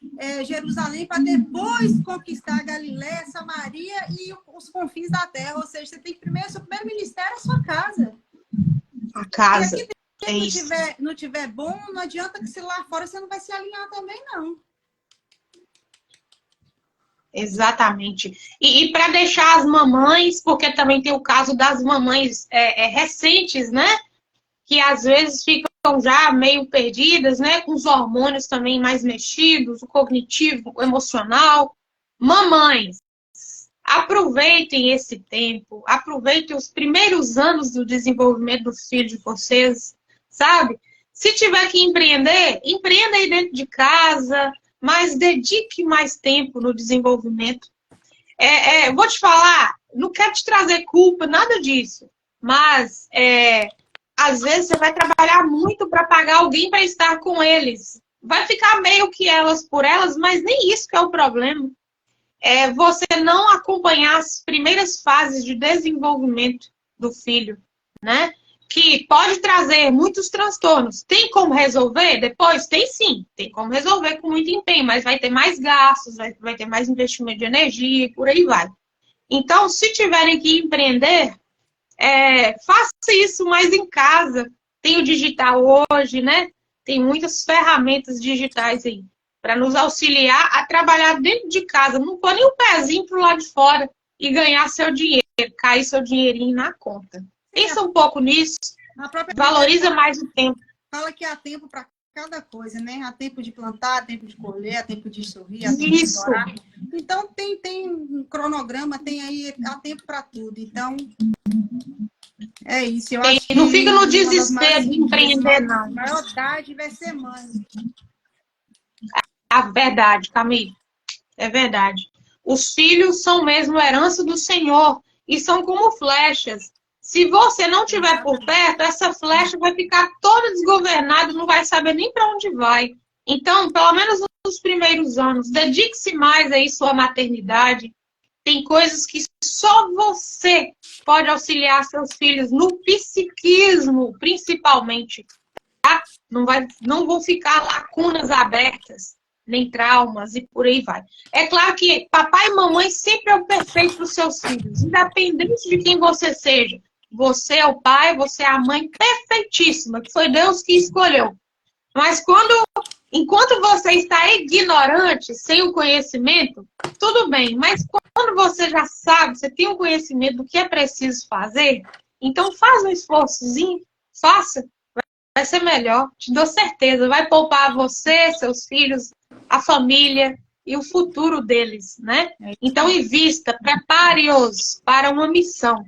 Jerusalém para depois conquistar Galiléia, Samaria e os confins da terra. Ou seja, você tem que seu primeiro ministério é a sua casa. A casa. E aqui, se não tiver bom, não adianta que se lá fora você não vai se alinhar também, não. Exatamente. E para deixar as mamães, porque também tem o caso das mamães recentes, né? Que às vezes ficam já meio perdidas, né? Com os hormônios também mais mexidos, o cognitivo, o emocional. Mamães, aproveitem esse tempo, aproveitem os primeiros anos do desenvolvimento dos filhos de vocês, sabe? Se tiver que empreender, empreenda aí dentro de casa, mas dedique mais tempo no desenvolvimento. Vou te falar, não quero te trazer culpa, nada disso, mas às vezes você vai trabalhar muito para pagar alguém para estar com eles. Vai ficar meio que elas por elas, mas nem isso que é o problema. Você não acompanhar as primeiras fases de desenvolvimento do filho, né? que pode trazer muitos transtornos. Tem como resolver? Depois? Tem sim. Tem como resolver com muito empenho, mas vai ter mais gastos, vai ter mais investimento de energia e por aí vai. Então, se tiverem que empreender, faça isso mais em casa. Tem o digital hoje, né? Tem muitas ferramentas digitais aí para nos auxiliar a trabalhar dentro de casa. Não pôr nem o pezinho pro lado de fora e ganhar seu dinheiro, cair seu dinheirinho na conta. Pensa um pouco nisso, valoriza mais o tempo. Fala que há tempo para cada coisa, né? Há tempo de plantar, há tempo de colher, há tempo de sorrir, há tempo de chorar. Então, tem um cronograma, tem aí, há tempo para tudo. Então, é isso. Eu acho que não fica no desespero de empreender, não. A maior dádiva vai ser mãe. A verdade, Camille. É verdade. Os filhos são mesmo herança do Senhor e são como flechas. Se você não estiver por perto, essa flecha vai ficar toda desgovernada, não vai saber nem para onde vai. Então, pelo menos nos primeiros anos, dedique-se mais aí sua maternidade. Tem coisas que só você pode auxiliar seus filhos no psiquismo, principalmente. Tá? Não vão ficar lacunas abertas, nem traumas e por aí vai. É claro que papai e mamãe sempre é o perfeito para os seus filhos, independente de quem você seja. Você é o pai, você é a mãe perfeitíssima, que foi Deus que escolheu. Mas enquanto você está ignorante, sem o conhecimento, tudo bem. Mas quando você já sabe, você tem o conhecimento do que é preciso fazer, então faz um esforçozinho, faça, vai ser melhor, te dou certeza. Vai poupar você, seus filhos, a família e o futuro deles, né? Então invista, prepare-os para uma missão.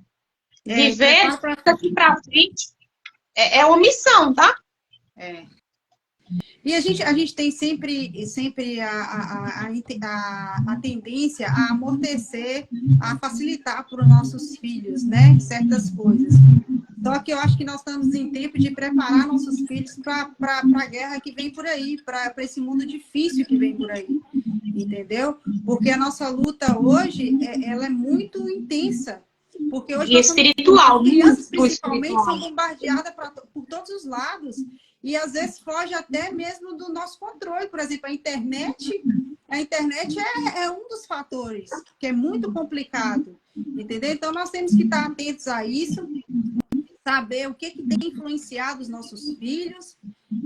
Viver daqui para frente é uma missão, tá? E a gente tem sempre a tendência a amortecer, a facilitar para os nossos filhos, né? Certas coisas. Só que eu acho que nós estamos em tempo de preparar nossos filhos para a guerra que vem por aí, para esse mundo difícil que vem por aí. Entendeu? Porque a nossa luta hoje, ela é muito intensa. Porque hoje e espiritual, as crianças principalmente são bombardeadas por todos os lados e às vezes foge até mesmo do nosso controle. Por exemplo, a internet é um dos fatores que é muito complicado, entendeu? Então nós temos que estar atentos a isso, saber o que tem influenciado os nossos filhos,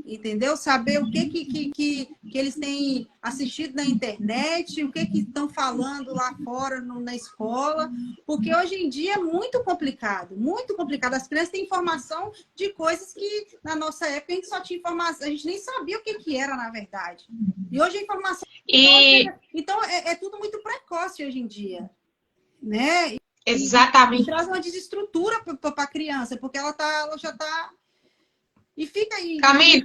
entendeu? Saber o que eles têm assistido na internet, o que estão falando lá fora na escola, porque hoje em dia é muito complicado, muito complicado. As crianças têm informação de coisas que na nossa época a gente só tinha informação, a gente nem sabia o que era na verdade. E hoje a informação... Então é tudo muito precoce hoje em dia, né? Exatamente. E traz uma desestrutura para a criança, porque ela já está... E fica aí... Camille,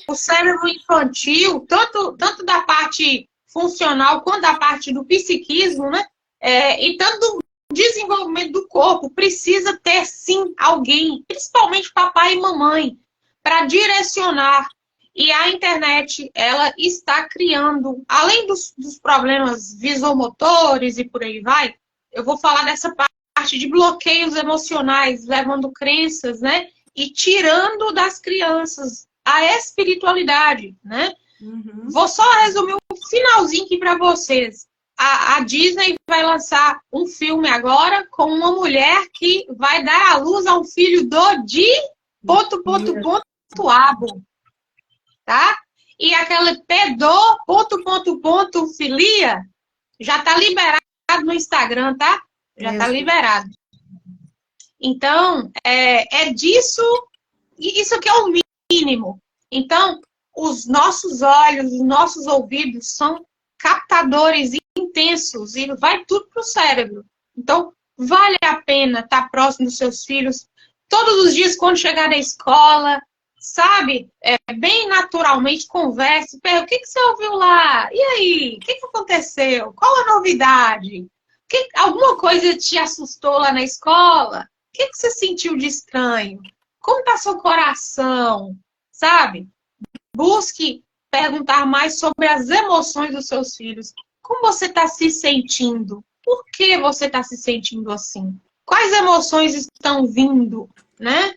o cérebro infantil, tanto da parte funcional quanto da parte do psiquismo, né? E tanto do desenvolvimento do corpo, precisa ter, sim, alguém, principalmente papai e mamãe, para direcionar. E a internet, ela está criando, além dos problemas visomotores e por aí vai, eu vou falar dessa parte de bloqueios emocionais, levando crenças, né? E tirando das crianças a espiritualidade, né? Uhum. Vou só resumir um finalzinho aqui para vocês. A Disney vai lançar um filme agora com uma mulher que vai dar à luz a um filho abo, tá? E aquele filia já tá liberado no Instagram, tá? Já tá liberado. Então, disso, isso aqui é o mínimo. Então, os nossos olhos, os nossos ouvidos são captadores intensos e vai tudo pro cérebro. Então, vale a pena estar próximo dos seus filhos todos os dias quando chegar na escola, sabe? Bem naturalmente, converse. O que você ouviu lá? E aí? O que aconteceu? Qual a novidade? Alguma coisa te assustou lá na escola? O que você sentiu de estranho? Como está seu coração? Sabe? Busque perguntar mais sobre as emoções dos seus filhos. Como você está se sentindo? Por que você está se sentindo assim? Quais emoções estão vindo, né?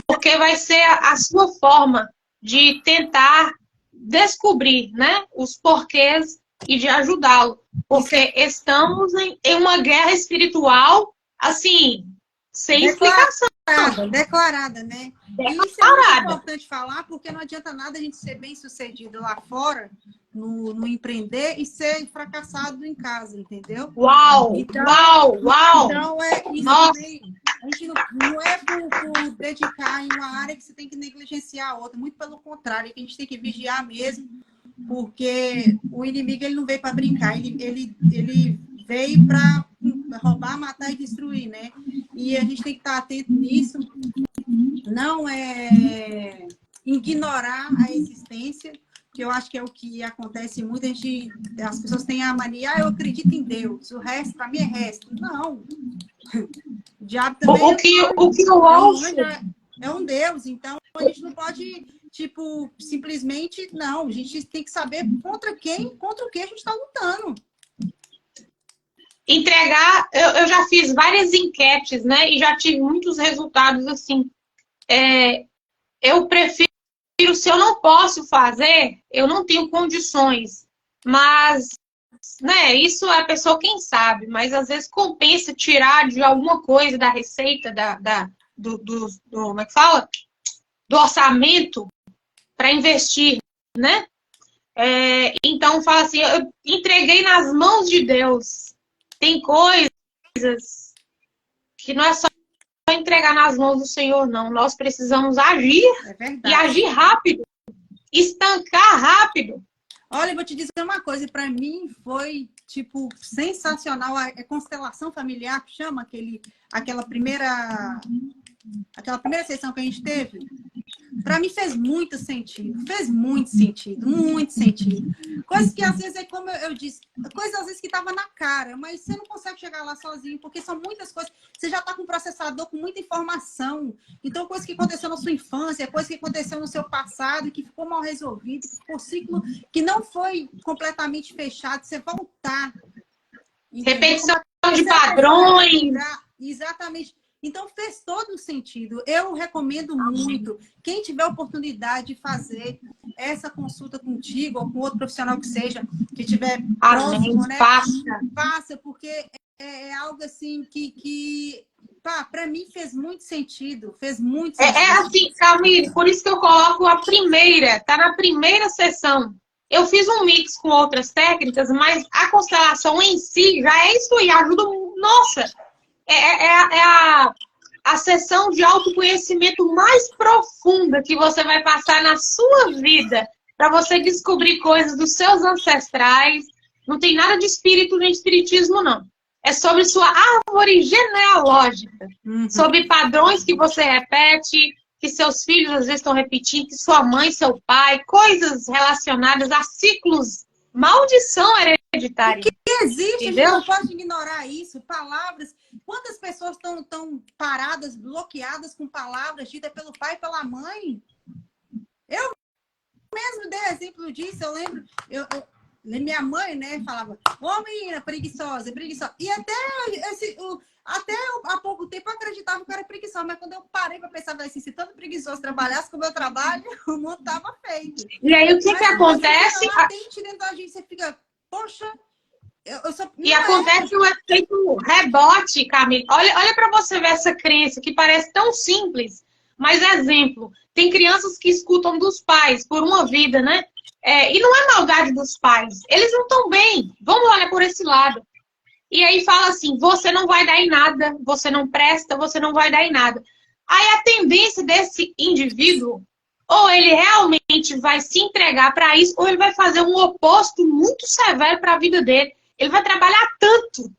porque vai ser a sua forma de tentar descobrir, né, os porquês e de ajudá-lo. Porque estamos em uma guerra espiritual, assim, sem explicação. Declarada, né? E isso é muito Declarada. importante falar, porque não adianta nada a gente ser bem sucedido lá fora, no empreender, e ser fracassado em casa, entendeu? Uau! Então, Uau! Então, isso Nossa! também, a gente não é por dedicar em uma área que você tem que negligenciar a outra, muito pelo contrário, é que a gente tem que vigiar mesmo, porque o inimigo ele não veio para brincar, ele veio para roubar, matar e destruir, né? E a gente tem que estar atento nisso, não é ignorar a existência, que eu acho que é o que acontece muito, as pessoas têm a mania, eu acredito em Deus, o resto, para mim é resto. Não. O diabo também O que eu ouço... é um Deus, então a gente não pode, tipo, simplesmente, não, a gente tem que saber contra o que a gente está lutando. Entregar, eu já fiz várias enquetes, né, e já tive muitos resultados, assim, eu prefiro, se eu não posso fazer, eu não tenho condições, mas, né, isso é a pessoa quem sabe, mas às vezes compensa tirar de alguma coisa da receita, do como é que fala? Do orçamento para investir, né? Então, fala assim, eu entreguei nas mãos de Deus. Tem coisas que não é só entregar nas mãos do Senhor, não. Nós precisamos agir e agir rápido. Estancar rápido. Olha, eu vou te dizer uma coisa, para mim foi, tipo, sensacional. A constelação familiar, que chama aquela primeira sessão que a gente teve. Para mim fez muito sentido. Muito sentido. Coisas que às vezes é como eu disse, coisas às vezes que estava na cara, mas você não consegue chegar lá sozinho, porque são muitas coisas. Você já está com um processador com muita informação. Então, coisas que aconteceu na sua infância, coisas que aconteceu no seu passado, que ficou mal resolvido, que ficou ciclo que não foi completamente fechado, você voltar. Repetição de padrões. Exatamente. Então, fez todo sentido. Eu recomendo muito. Quem tiver oportunidade de fazer essa consulta contigo ou com outro profissional que seja, que tiver próximo, né? Faça, porque é algo assim que para mim fez muito sentido. É assim, Camille, por isso que eu coloco a primeira, tá na primeira sessão. Eu fiz um mix com outras técnicas, mas a constelação em si já é isso aí, ajuda. Nossa! A sessão de autoconhecimento mais profunda que você vai passar na sua vida para você descobrir coisas dos seus ancestrais. Não tem nada de espírito nem de espiritismo, não. É sobre sua árvore genealógica, sobre padrões que você repete, que seus filhos às vezes estão repetindo, que sua mãe, seu pai, coisas relacionadas a ciclos, maldição hereditária. Que existe, entendeu? A gente não pode ignorar isso. Palavras. Quantas pessoas estão paradas, bloqueadas com palavras ditas pelo pai e pela mãe? Eu mesmo dei exemplo disso. Eu lembro, minha mãe, né, falava, ô menina, preguiçosa. E até há pouco tempo eu acreditava que eu era preguiçosa, mas quando eu parei para pensar assim, se tanto preguiçoso trabalhasse com o meu trabalho, o mundo estava feito. E aí o que acontece? Latente dentro da gente, você fica, poxa. E acontece o efeito rebote, Camille. Olha para você ver essa crença que parece tão simples, mas exemplo, tem crianças que escutam dos pais por uma vida, né? E não é maldade dos pais, eles não estão bem. Vamos olhar por esse lado. E aí fala assim, você não vai dar em nada, você não presta, você não vai dar em nada. Aí a tendência desse indivíduo, ou ele realmente vai se entregar para isso, ou ele vai fazer um oposto muito severo para a vida dele. Ele vai trabalhar tanto,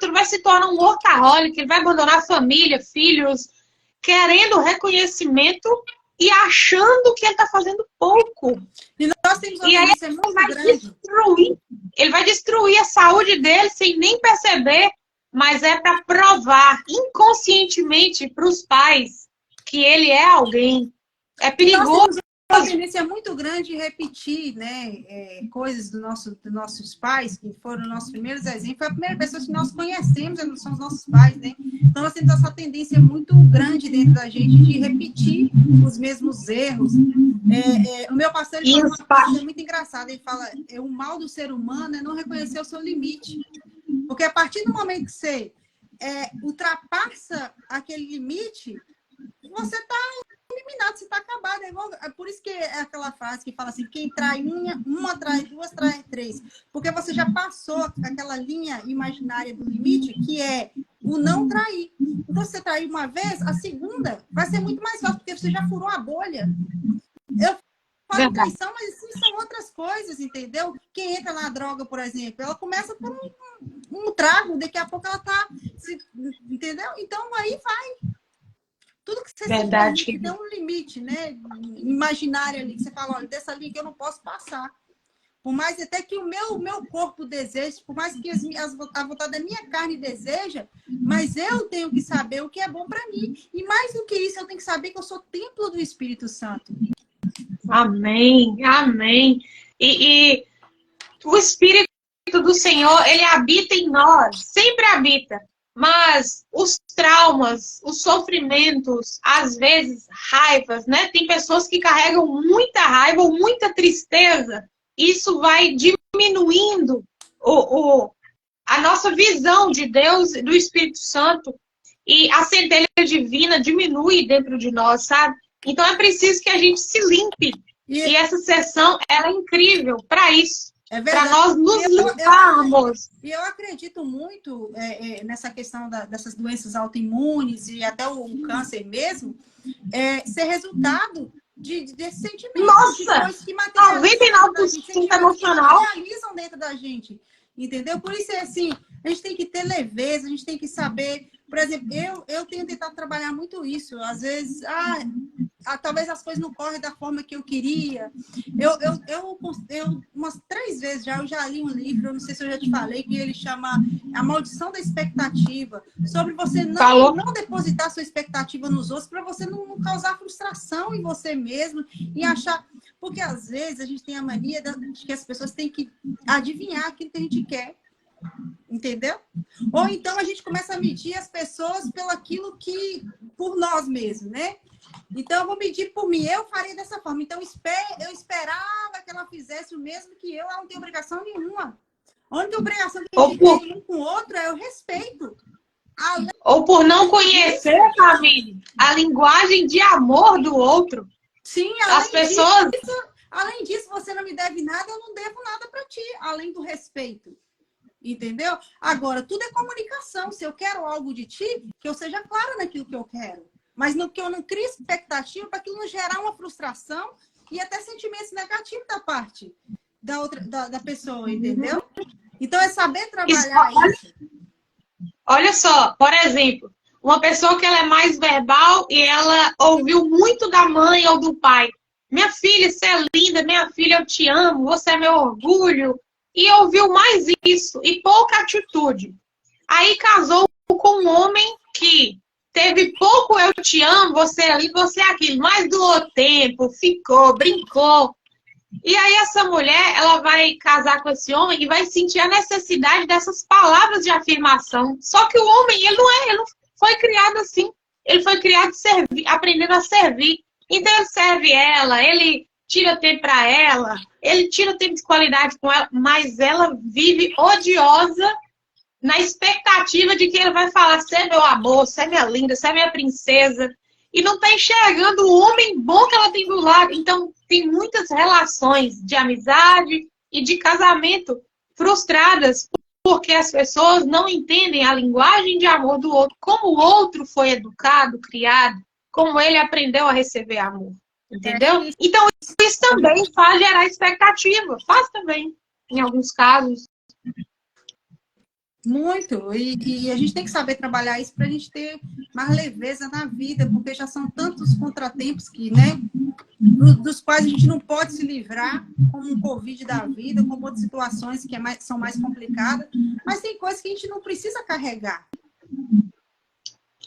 ele vai se tornar um workaholic, ele vai abandonar a família, filhos, querendo reconhecimento e achando que ele está fazendo pouco. E nós temos uma tendência muito grande. Ele vai destruir a saúde dele sem nem perceber, mas é para provar inconscientemente para os pais que ele é alguém. É perigoso. uma tendência muito grande de repetir, né, coisas dos nossos pais, que foram nossos primeiros exemplos. Foi a primeira pessoa que nós conhecemos, são os nossos pais, né? Então, nós temos essa tendência muito grande dentro da gente de repetir os mesmos erros. O meu pastor ele fala uma coisa muito engraçada. Ele fala, o mal do ser humano é não reconhecer o seu limite. Porque a partir do momento que você ultrapassa aquele limite, você está eliminado, você está acabado. É por isso que é aquela frase que fala assim, quem trai uma trai duas, trai três. Porque você já passou aquela linha imaginária do limite, que é o não trair. Então, se você trair uma vez, a segunda vai ser muito mais fácil, porque você já furou a bolha. Eu falo traição, mas sim, são outras coisas, entendeu? Quem entra na droga, por exemplo, ela começa por um trago, daqui a pouco ela está... Entendeu? Então, aí vai. Tudo que você Verdade. tem um limite, né? Imaginário ali, que você fala, olha, dessa linha que eu não posso passar. Por mais até que o meu corpo deseje, por mais que a vontade da minha carne deseja, mas eu tenho que saber o que é bom para mim. E mais do que isso, eu tenho que saber que eu sou templo do Espírito Santo. Amém, amém. E o Espírito do Senhor, ele habita em nós, sempre habita. Mas os traumas, os sofrimentos, às vezes raivas, né? Tem pessoas que carregam muita raiva ou muita tristeza. Isso vai diminuindo a nossa visão de Deus e do Espírito Santo. E a centelha divina diminui dentro de nós, sabe? Então é preciso que a gente se limpe. E essa sessão, ela é incrível para isso. É para nós nos limparmos. E eu acredito muito nessa questão dessas doenças autoimunes e até o câncer mesmo, ser resultado desse sentimento. Nossa! De coisas que 99% emocional realizam dentro da gente. Entendeu? Por isso assim, a gente tem que ter leveza, a gente tem que saber. Por exemplo, eu tenho tentado trabalhar muito isso. Às vezes, talvez as coisas não correm da forma que eu queria. Eu umas 3 vezes eu já li um livro, eu não sei se eu já te falei, que ele chama A Maldição da Expectativa, sobre você não depositar sua expectativa nos outros, para você não causar frustração em você mesmo e achar... Porque às vezes a gente tem a mania de que as pessoas têm que adivinhar aquilo que a gente quer. Entendeu? Ou então a gente começa a medir as pessoas pelo aquilo que... por nós mesmos, né? Então eu vou medir por mim, eu faria dessa forma. Então eu esperava que ela fizesse o mesmo que eu, ela não tem obrigação nenhuma. A única obrigação que a gente tem um com o outro é o respeito. Ou por não conhecer, família, a linguagem de amor do outro. Sim, além disso, você não me deve nada, eu não devo nada para ti, além do respeito. Entendeu? Agora, tudo é comunicação. Se eu quero algo de ti, que eu seja clara naquilo que eu quero. Mas no que eu não crie expectativa para aquilo não gerar uma frustração e até sentimentos negativos da parte da pessoa, entendeu? Então, é saber trabalhar isso. Olha só, por exemplo, uma pessoa que ela é mais verbal e ela ouviu muito da mãe ou do pai. Minha filha, você é linda, minha filha, eu te amo, você é meu orgulho. E ouviu mais isso e pouca atitude. Aí casou com um homem que teve pouco eu te amo, você ali, você aquilo, mas doou tempo, ficou, brincou. E aí essa mulher, ela vai casar com esse homem e vai sentir a necessidade dessas palavras de afirmação. Só que o homem, ele não foi criado assim. Ele foi criado aprendendo a servir. Então ele serve ela, ele tira tempo para ela, ele tira tempo de qualidade com ela, mas ela vive odiosa na expectativa de que ele vai falar: você é meu amor, você é minha linda, você é minha princesa. E não está enxergando o homem bom que ela tem do lado. Então, tem muitas relações de amizade e de casamento frustradas porque as pessoas não entendem a linguagem de amor do outro, como o outro foi educado, criado, como ele aprendeu a receber amor. Entendeu? Então, isso também faz gerar expectativa. Faz também, em alguns casos. Muito. E a gente tem que saber trabalhar isso para a gente ter mais leveza na vida, porque já são tantos contratempos que, né, dos quais a gente não pode se livrar, como um Covid da vida, como outras situações que são mais complicadas, mas tem coisas que a gente não precisa carregar.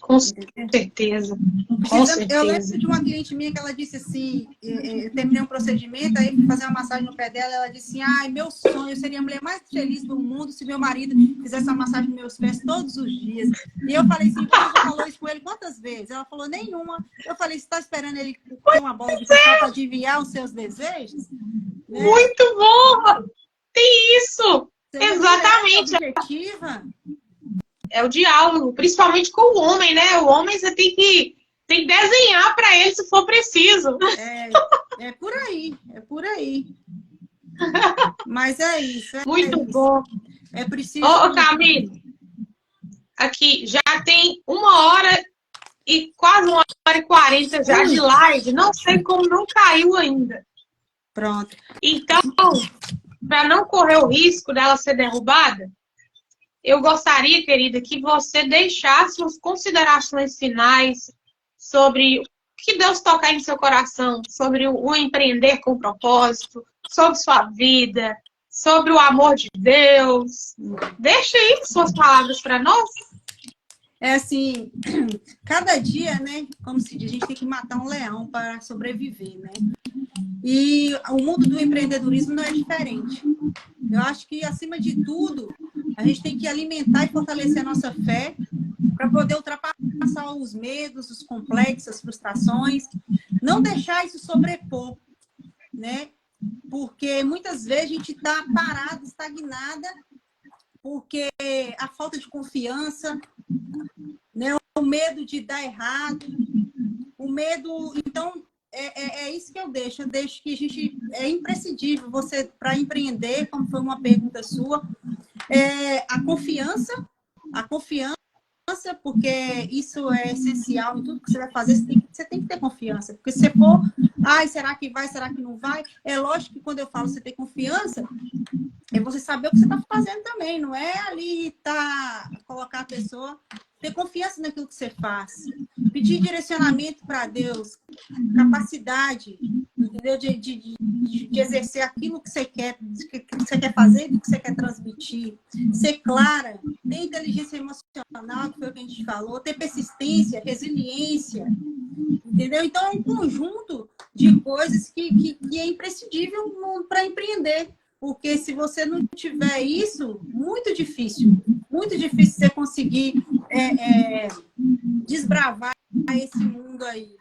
Com Entendeu? certeza. Com Eu lembro certeza. de uma cliente minha que ela disse assim, eu terminei um procedimento, aí fui fazer uma massagem no pé dela, ela disse assim, ai, meu sonho, eu seria a mulher mais feliz do mundo se meu marido fizesse uma massagem nos meus pés todos os dias. E eu falei assim, você já falou isso com ele quantas vezes? Ela falou, nenhuma. Eu falei, você está esperando ele ter uma bola de cristal para adivinhar os seus desejos? Né? Muito bom! Tem isso! Seja Exatamente. direta, objetiva. É o diálogo, principalmente com o homem, né? O homem você tem que desenhar para ele se for preciso. É por aí, é por aí. Mas é isso. Muito isso. bom. É preciso. Ô, Camille, aqui já tem 1h e quase 1h40 já de live. Não sei como não caiu ainda. Pronto. Então, para não correr o risco dela ser derrubada, eu gostaria, querida, que você deixasse as considerações finais sobre o que Deus tocar em seu coração, sobre o empreender com propósito, sobre sua vida, sobre o amor de Deus. Deixa aí suas palavras para nós. É assim, cada dia, né? Como se diz, a gente tem que matar um leão para sobreviver, né? E o mundo do empreendedorismo não é diferente. Eu acho que, acima de tudo, a gente tem que alimentar e fortalecer a nossa fé para poder ultrapassar os medos, os complexos, as frustrações. Não deixar isso sobrepor, né? Porque muitas vezes a gente está parada, estagnada, porque a falta de confiança, né? O medo de dar errado, o medo... Então, é isso que eu deixo. Eu deixo que a gente... É imprescindível você, para empreender, como foi uma pergunta sua, a confiança, porque isso é essencial em tudo que você vai fazer, você tem que ter confiança. Porque se você for, ai, será que vai, será que não vai? É lógico que quando eu falo você ter confiança, é você saber o que você está fazendo também, não é ali colocar a pessoa, ter confiança naquilo que você faz, pedir direcionamento para Deus, capacidade, entendeu? De exercer aquilo que você quer fazer, o que você quer transmitir, ser clara, ter inteligência emocional, que foi o que a gente falou, ter persistência, resiliência, entendeu? Então, é um conjunto de coisas que é imprescindível para empreender. Porque se você não tiver isso, muito difícil você conseguir desbravar esse mundo aí.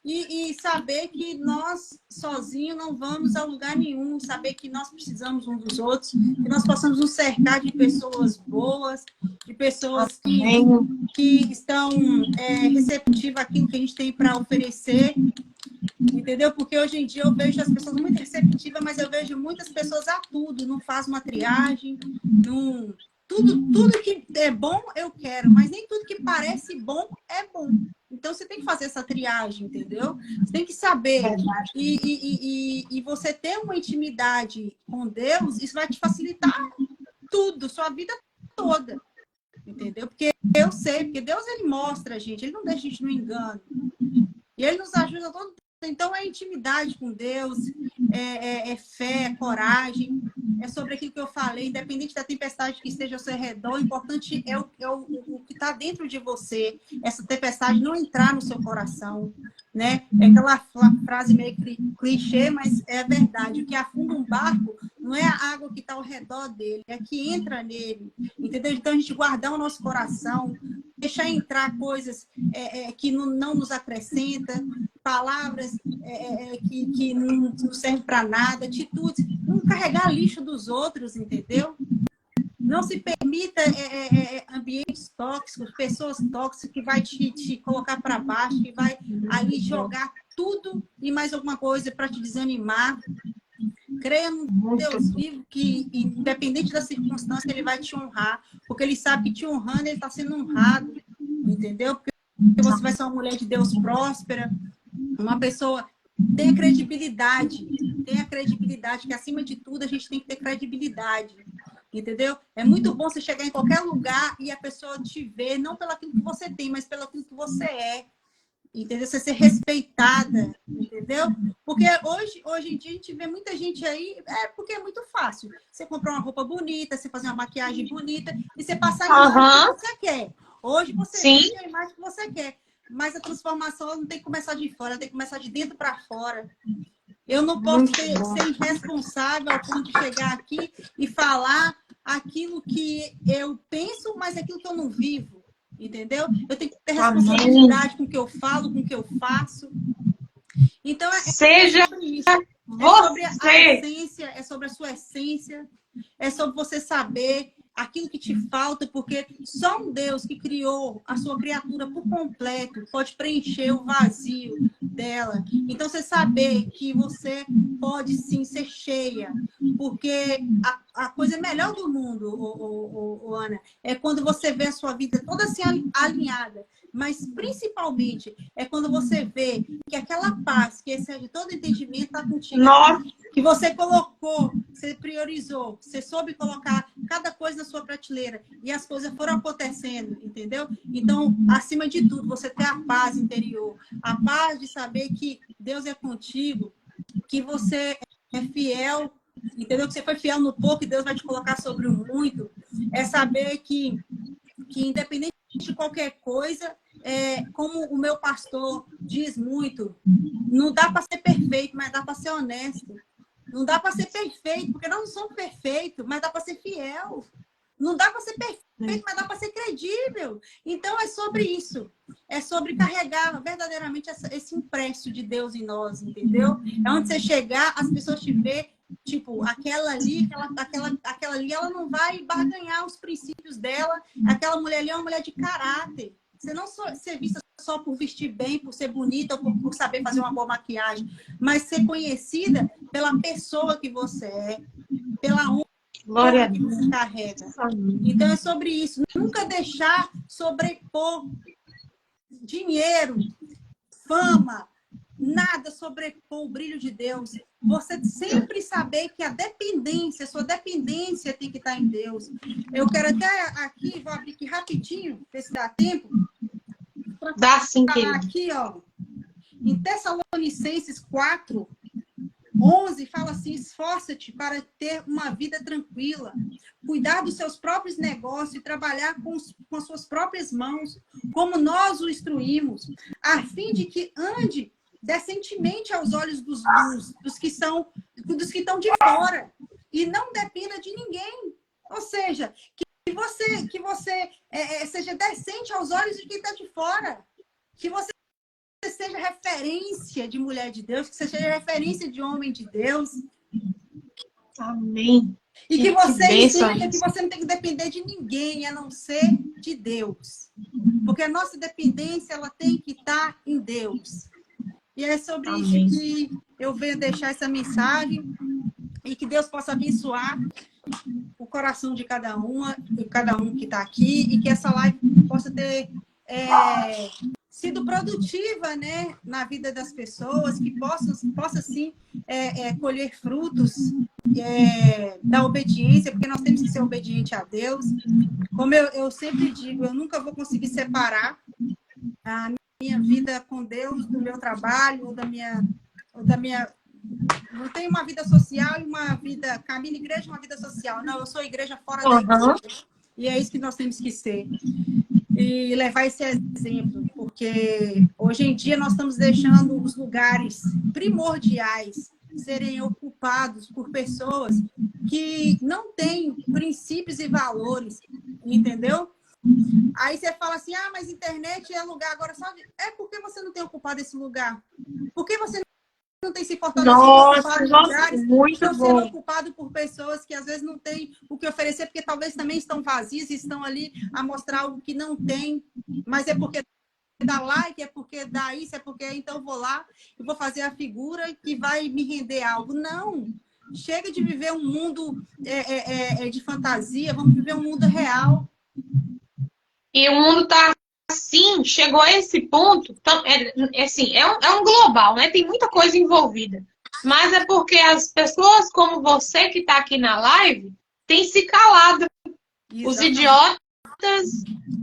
E saber que nós sozinhos não vamos a lugar nenhum, saber que nós precisamos uns dos outros, que nós possamos nos cercar de pessoas boas, de pessoas que estão receptivas àquilo que a gente tem para oferecer. Entendeu? Porque hoje em dia eu vejo as pessoas muito receptivas, mas eu vejo muitas pessoas a tudo, não faz uma triagem, não... Tudo que é bom eu quero, mas nem tudo que parece bom é bom. Então você tem que fazer essa triagem, entendeu? Você tem que saber. E você ter uma intimidade com Deus, isso vai te facilitar tudo, sua vida toda. Entendeu? Porque eu sei, porque Deus ele mostra a gente, ele não deixa a gente no engano. E ele nos ajuda todo. Então, é intimidade com Deus, é fé, é coragem, é sobre aquilo que eu falei, independente da tempestade que esteja ao seu redor, o importante é o que está dentro de você, essa tempestade não entrar no seu coração, né? É aquela frase meio clichê, mas é verdade. O que afunda um barco não é a água que está ao redor dele, é a que entra nele, entendeu? Então, a gente guardar o nosso coração, deixar entrar coisas que não nos acrescentam, palavras que não servem para nada, atitudes, não carregar lixo dos outros, entendeu? Não se permita ambientes tóxicos, pessoas tóxicas que vai te colocar para baixo, que vai ali jogar tudo e mais alguma coisa para te desanimar. Creia no Deus vivo que, independente da circunstância, ele vai te honrar, porque ele sabe que te honrando, ele está sendo honrado, entendeu? Porque você vai ser uma mulher de Deus próspera, uma pessoa... Tenha credibilidade, que acima de tudo a gente tem que ter credibilidade, entendeu? É muito bom você chegar em qualquer lugar e a pessoa te ver, não pelo aquilo que você tem, mas pelo aquilo que você é, entendeu? Você ser respeitada, entendeu? Porque hoje em dia a gente vê muita gente aí, porque é muito fácil. Você comprar uma roupa bonita, você fazer uma maquiagem bonita e você passar o que você quer. Hoje você Sim. tem a imagem que você quer, mas a transformação não tem que começar de fora, tem que começar de dentro para fora. Eu não posso ser irresponsável ao ponto de chegar aqui e falar aquilo que eu penso, mas aquilo que eu não vivo, entendeu? Eu tenho que ter responsabilidade com o que eu falo, com o que eu faço. Então, Seja sobre isso. É sobre a essência, é sobre a sua essência, é sobre você saber aquilo que te falta, porque só um Deus que criou a sua criatura por completo pode preencher o vazio dela. Então, você saber que você pode sim ser cheia, porque a coisa melhor do mundo, Ana, é quando você vê a sua vida toda assim alinhada. Mas, principalmente, é quando você vê que aquela paz que excede todo entendimento está contigo. Nossa. Que você colocou, você priorizou, você soube colocar cada coisa na sua prateleira e as coisas foram acontecendo, entendeu? Então, acima de tudo, você ter a paz interior, a paz de saber que Deus é contigo, que você é fiel, entendeu? Que você foi fiel no pouco e Deus vai te colocar sobre o muito. É saber que independente de qualquer coisa, como o meu pastor diz muito, não dá para ser perfeito, mas dá para ser honesto. Não dá para ser perfeito, porque nós não somos perfeitos, mas dá para ser fiel. Não dá para ser perfeito, mas dá para ser credível. Então, é sobre isso. É sobre carregar verdadeiramente esse impresso de Deus em nós, entendeu? É onde você chegar, as pessoas te ver, tipo, aquela ali, ela não vai barganhar os princípios dela. Aquela mulher ali é uma mulher de caráter. Você não ser vista só por vestir bem, por ser bonita, ou por saber fazer uma boa maquiagem, mas ser conhecida pela pessoa que você é, pela honra que você carrega. Então, é sobre isso. Nunca deixar sobrepor dinheiro, fama, nada sobrepor o brilho de Deus. Você sempre saber que a sua dependência tem que estar em Deus. Eu quero até aqui, vou abrir aqui rapidinho, ver se dá tempo. Dá sim, falar aqui, ó, em Tessalonicenses 4, 11, fala assim: esforça-te para ter uma vida tranquila, cuidar dos seus próprios negócios e trabalhar com as suas próprias mãos, como nós o instruímos, a fim de que ande decentemente aos olhos dos que estão de fora e não dependa de ninguém. Ou seja, que você seja decente aos olhos de quem está de fora. Que você seja referência de mulher de Deus, que você seja referência de homem de Deus. Amém. E que você entenda que você não tem que depender de ninguém, a não ser de Deus. Porque a nossa dependência, ela tem que estar em Deus. E é sobre Amém. isso que eu venho deixar essa mensagem e que Deus possa abençoar o coração de cada um que está aqui e que essa live possa ter sido produtiva, né, na vida das pessoas, que possa sim colher frutos da obediência, porque nós temos que ser obedientes a Deus. Como eu sempre digo, eu nunca vou conseguir separar a minha vida com Deus do meu trabalho, ou da minha não tenho uma vida social e uma vida... Caminho igreja e uma vida social. Não, eu sou igreja fora da igreja. E é isso que nós temos que ser. E levar esse exemplo. Porque hoje em dia nós estamos deixando os lugares primordiais serem ocupados por pessoas que não têm princípios e valores. Entendeu? Aí você fala assim, mas internet é lugar agora só de... É porque você não tem ocupado esse lugar. Por que você não tem se fortalecido, lugares que estão sendo ocupados por pessoas que às vezes não têm o que oferecer, porque talvez também estão vazias e estão ali a mostrar algo que não tem, mas é porque dá like, é porque dá isso, é porque então eu vou lá e vou fazer a figura que vai me render algo. Não! Chega de viver um mundo de fantasia, vamos viver um mundo real. E o mundo está assim, chegou a esse ponto, é um global, né? Tem muita coisa envolvida. Mas é porque as pessoas como você que está aqui na live têm se calado. Exatamente. Os idiotas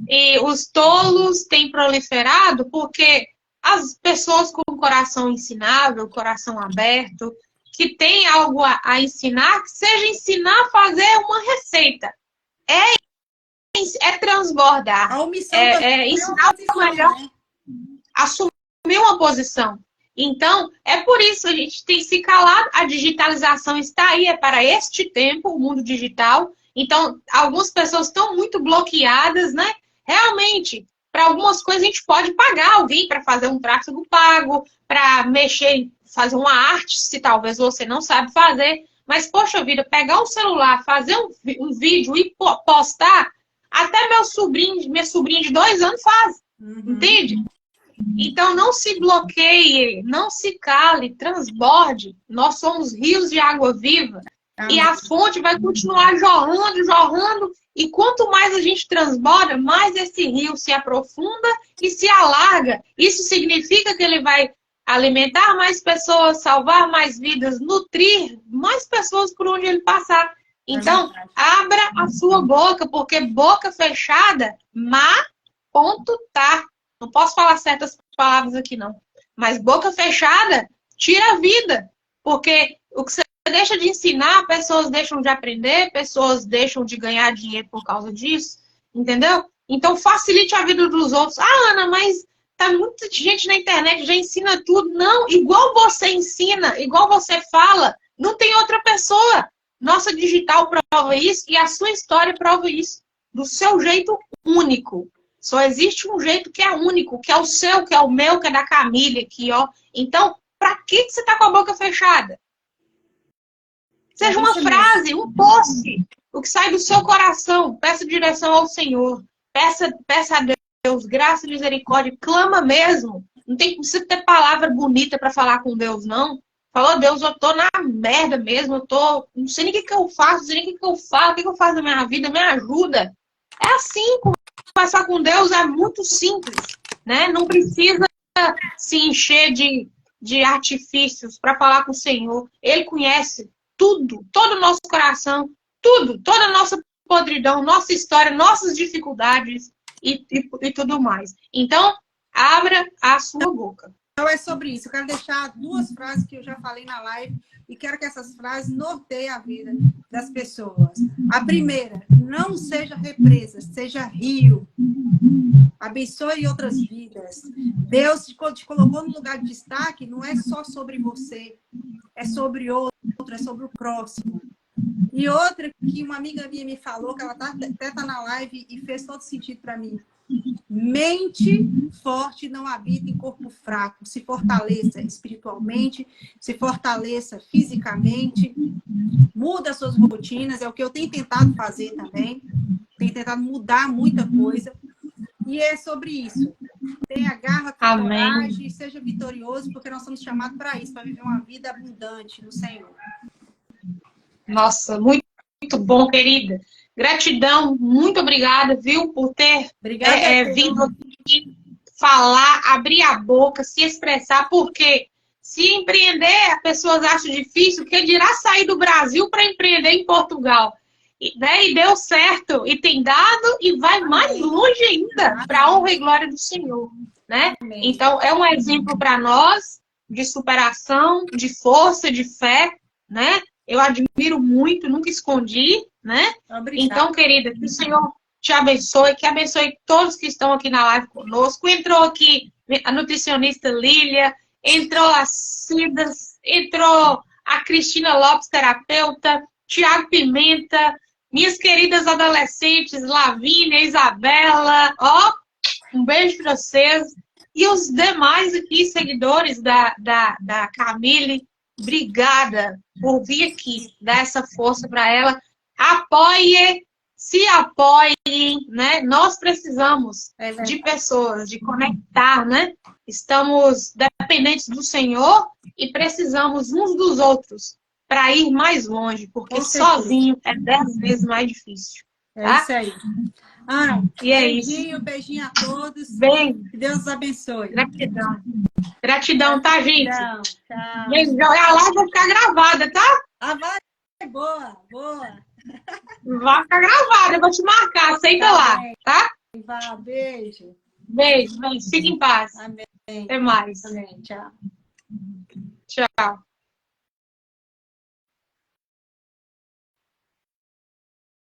e os tolos têm proliferado porque as pessoas com o coração ensinável, coração aberto, que tem algo a ensinar, que seja ensinar a fazer uma receita. É é transbordar. A omissão É ensinar o melhor, né? assumir uma posição. Então, é por isso que a gente tem se calado. A digitalização está aí, é para este tempo, o mundo digital. Então, algumas pessoas estão muito bloqueadas, né? Realmente, para algumas coisas a gente pode pagar alguém para fazer um tráfego pago, para mexer, fazer uma arte, se talvez você não sabe fazer. Mas, poxa vida, pegar um celular, fazer um vídeo e postar, até minha sobrinha de 2 anos faz. Entende? Então, não se bloqueie, não se cale, transborde. Nós somos rios de água viva. E a fonte vai continuar jorrando, jorrando. E quanto mais a gente transborda, mais esse rio se aprofunda e se alarga. Isso significa que ele vai alimentar mais pessoas, salvar mais vidas, nutrir mais pessoas por onde ele passar. Então, abra a sua boca, porque boca fechada, ponto tá. Não posso falar certas palavras aqui, não. Mas boca fechada tira a vida. Porque o que você deixa de ensinar, pessoas deixam de aprender, pessoas deixam de ganhar dinheiro por causa disso. Entendeu? Então, facilite a vida dos outros. Ah, Ana, mas tá muita gente na internet, já ensina tudo. Não, igual você ensina, igual você fala, não tem outra pessoa. Nossa digital prova isso e a sua história prova isso. Do seu jeito único. Só existe um jeito que é único, que é o seu, que é o meu, que é da Camille aqui, ó. Então, pra que você tá com a boca fechada? Seja uma frase, um post, o que sai do seu coração. Peça direção ao Senhor. Peça a Deus graça e misericórdia. Clama mesmo. Não precisa ter palavra bonita para falar com Deus, não. Falou, Deus, eu tô na merda mesmo. Não sei nem o que eu faço, não sei nem o que eu falo, o que eu faço na minha vida, me ajuda. É assim, conversar com Deus é muito simples, né? Não precisa se encher de artifícios para falar com o Senhor. Ele conhece tudo, todo o nosso coração, tudo, toda a nossa podridão, nossa história, nossas dificuldades e tudo mais. Então, abra a sua boca. Então é sobre isso. Eu quero deixar 2 frases que eu já falei na live e quero que essas frases norteiem a vida das pessoas. A primeira, não seja represa, seja rio. Abençoe outras vidas. Deus te colocou no lugar de destaque, não é só sobre você, é sobre outro, é sobre o próximo. E outra que uma amiga minha me falou, que ela até tá na live e fez todo sentido para mim. Mente forte não habita em corpo fraco. Se fortaleça espiritualmente, se fortaleça fisicamente, muda suas rotinas, é o que eu tenho tentado fazer também. Tenho tentado mudar muita coisa. E é sobre isso. Tenha garra, tenha coragem, seja vitorioso, porque nós somos chamados para isso, para viver uma vida abundante no Senhor. Nossa, muito, muito bom, querida. Gratidão, muito obrigada, viu, por ter vindo aqui falar, abrir a boca, se expressar, porque se empreender, as pessoas acham difícil, que dirá sair do Brasil para empreender em Portugal. E deu certo, e tem dado, e vai mais longe ainda, para a honra e glória do Senhor. Né? Então, é um exemplo para nós de superação, de força, de fé, né? Eu admiro muito, nunca escondi, né? Obrigada. Então, querida, que o Senhor te abençoe, que abençoe todos que estão aqui na live conosco. Entrou aqui a nutricionista Lília, entrou a Cidas, entrou a Cristina Lopes, terapeuta, Tiago Pimenta, minhas queridas adolescentes, Lavínia, Isabela, ó, um beijo para vocês. E os demais aqui, seguidores da Camille, obrigada por vir aqui, dar essa força para ela. Se apoiem, né? Nós precisamos de pessoas, de conectar, né? Estamos dependentes do Senhor e precisamos uns dos outros para ir mais longe, porque sozinho é 10 vezes mais difícil. Tá? É isso aí. Ana, e é beijinho, isso. Beijinho a todos. Bem, que Deus os abençoe. Gratidão. Gratidão, tá, gente? Tchau. Beijão. A live vai ficar gravada, tá? Vai. Boa. Vai ficar gravada, eu vou te marcar. Aceita lá, tá? Beijo. Beijo. Fique em paz. Amém. Até mais. Amém. Tchau. Tchau.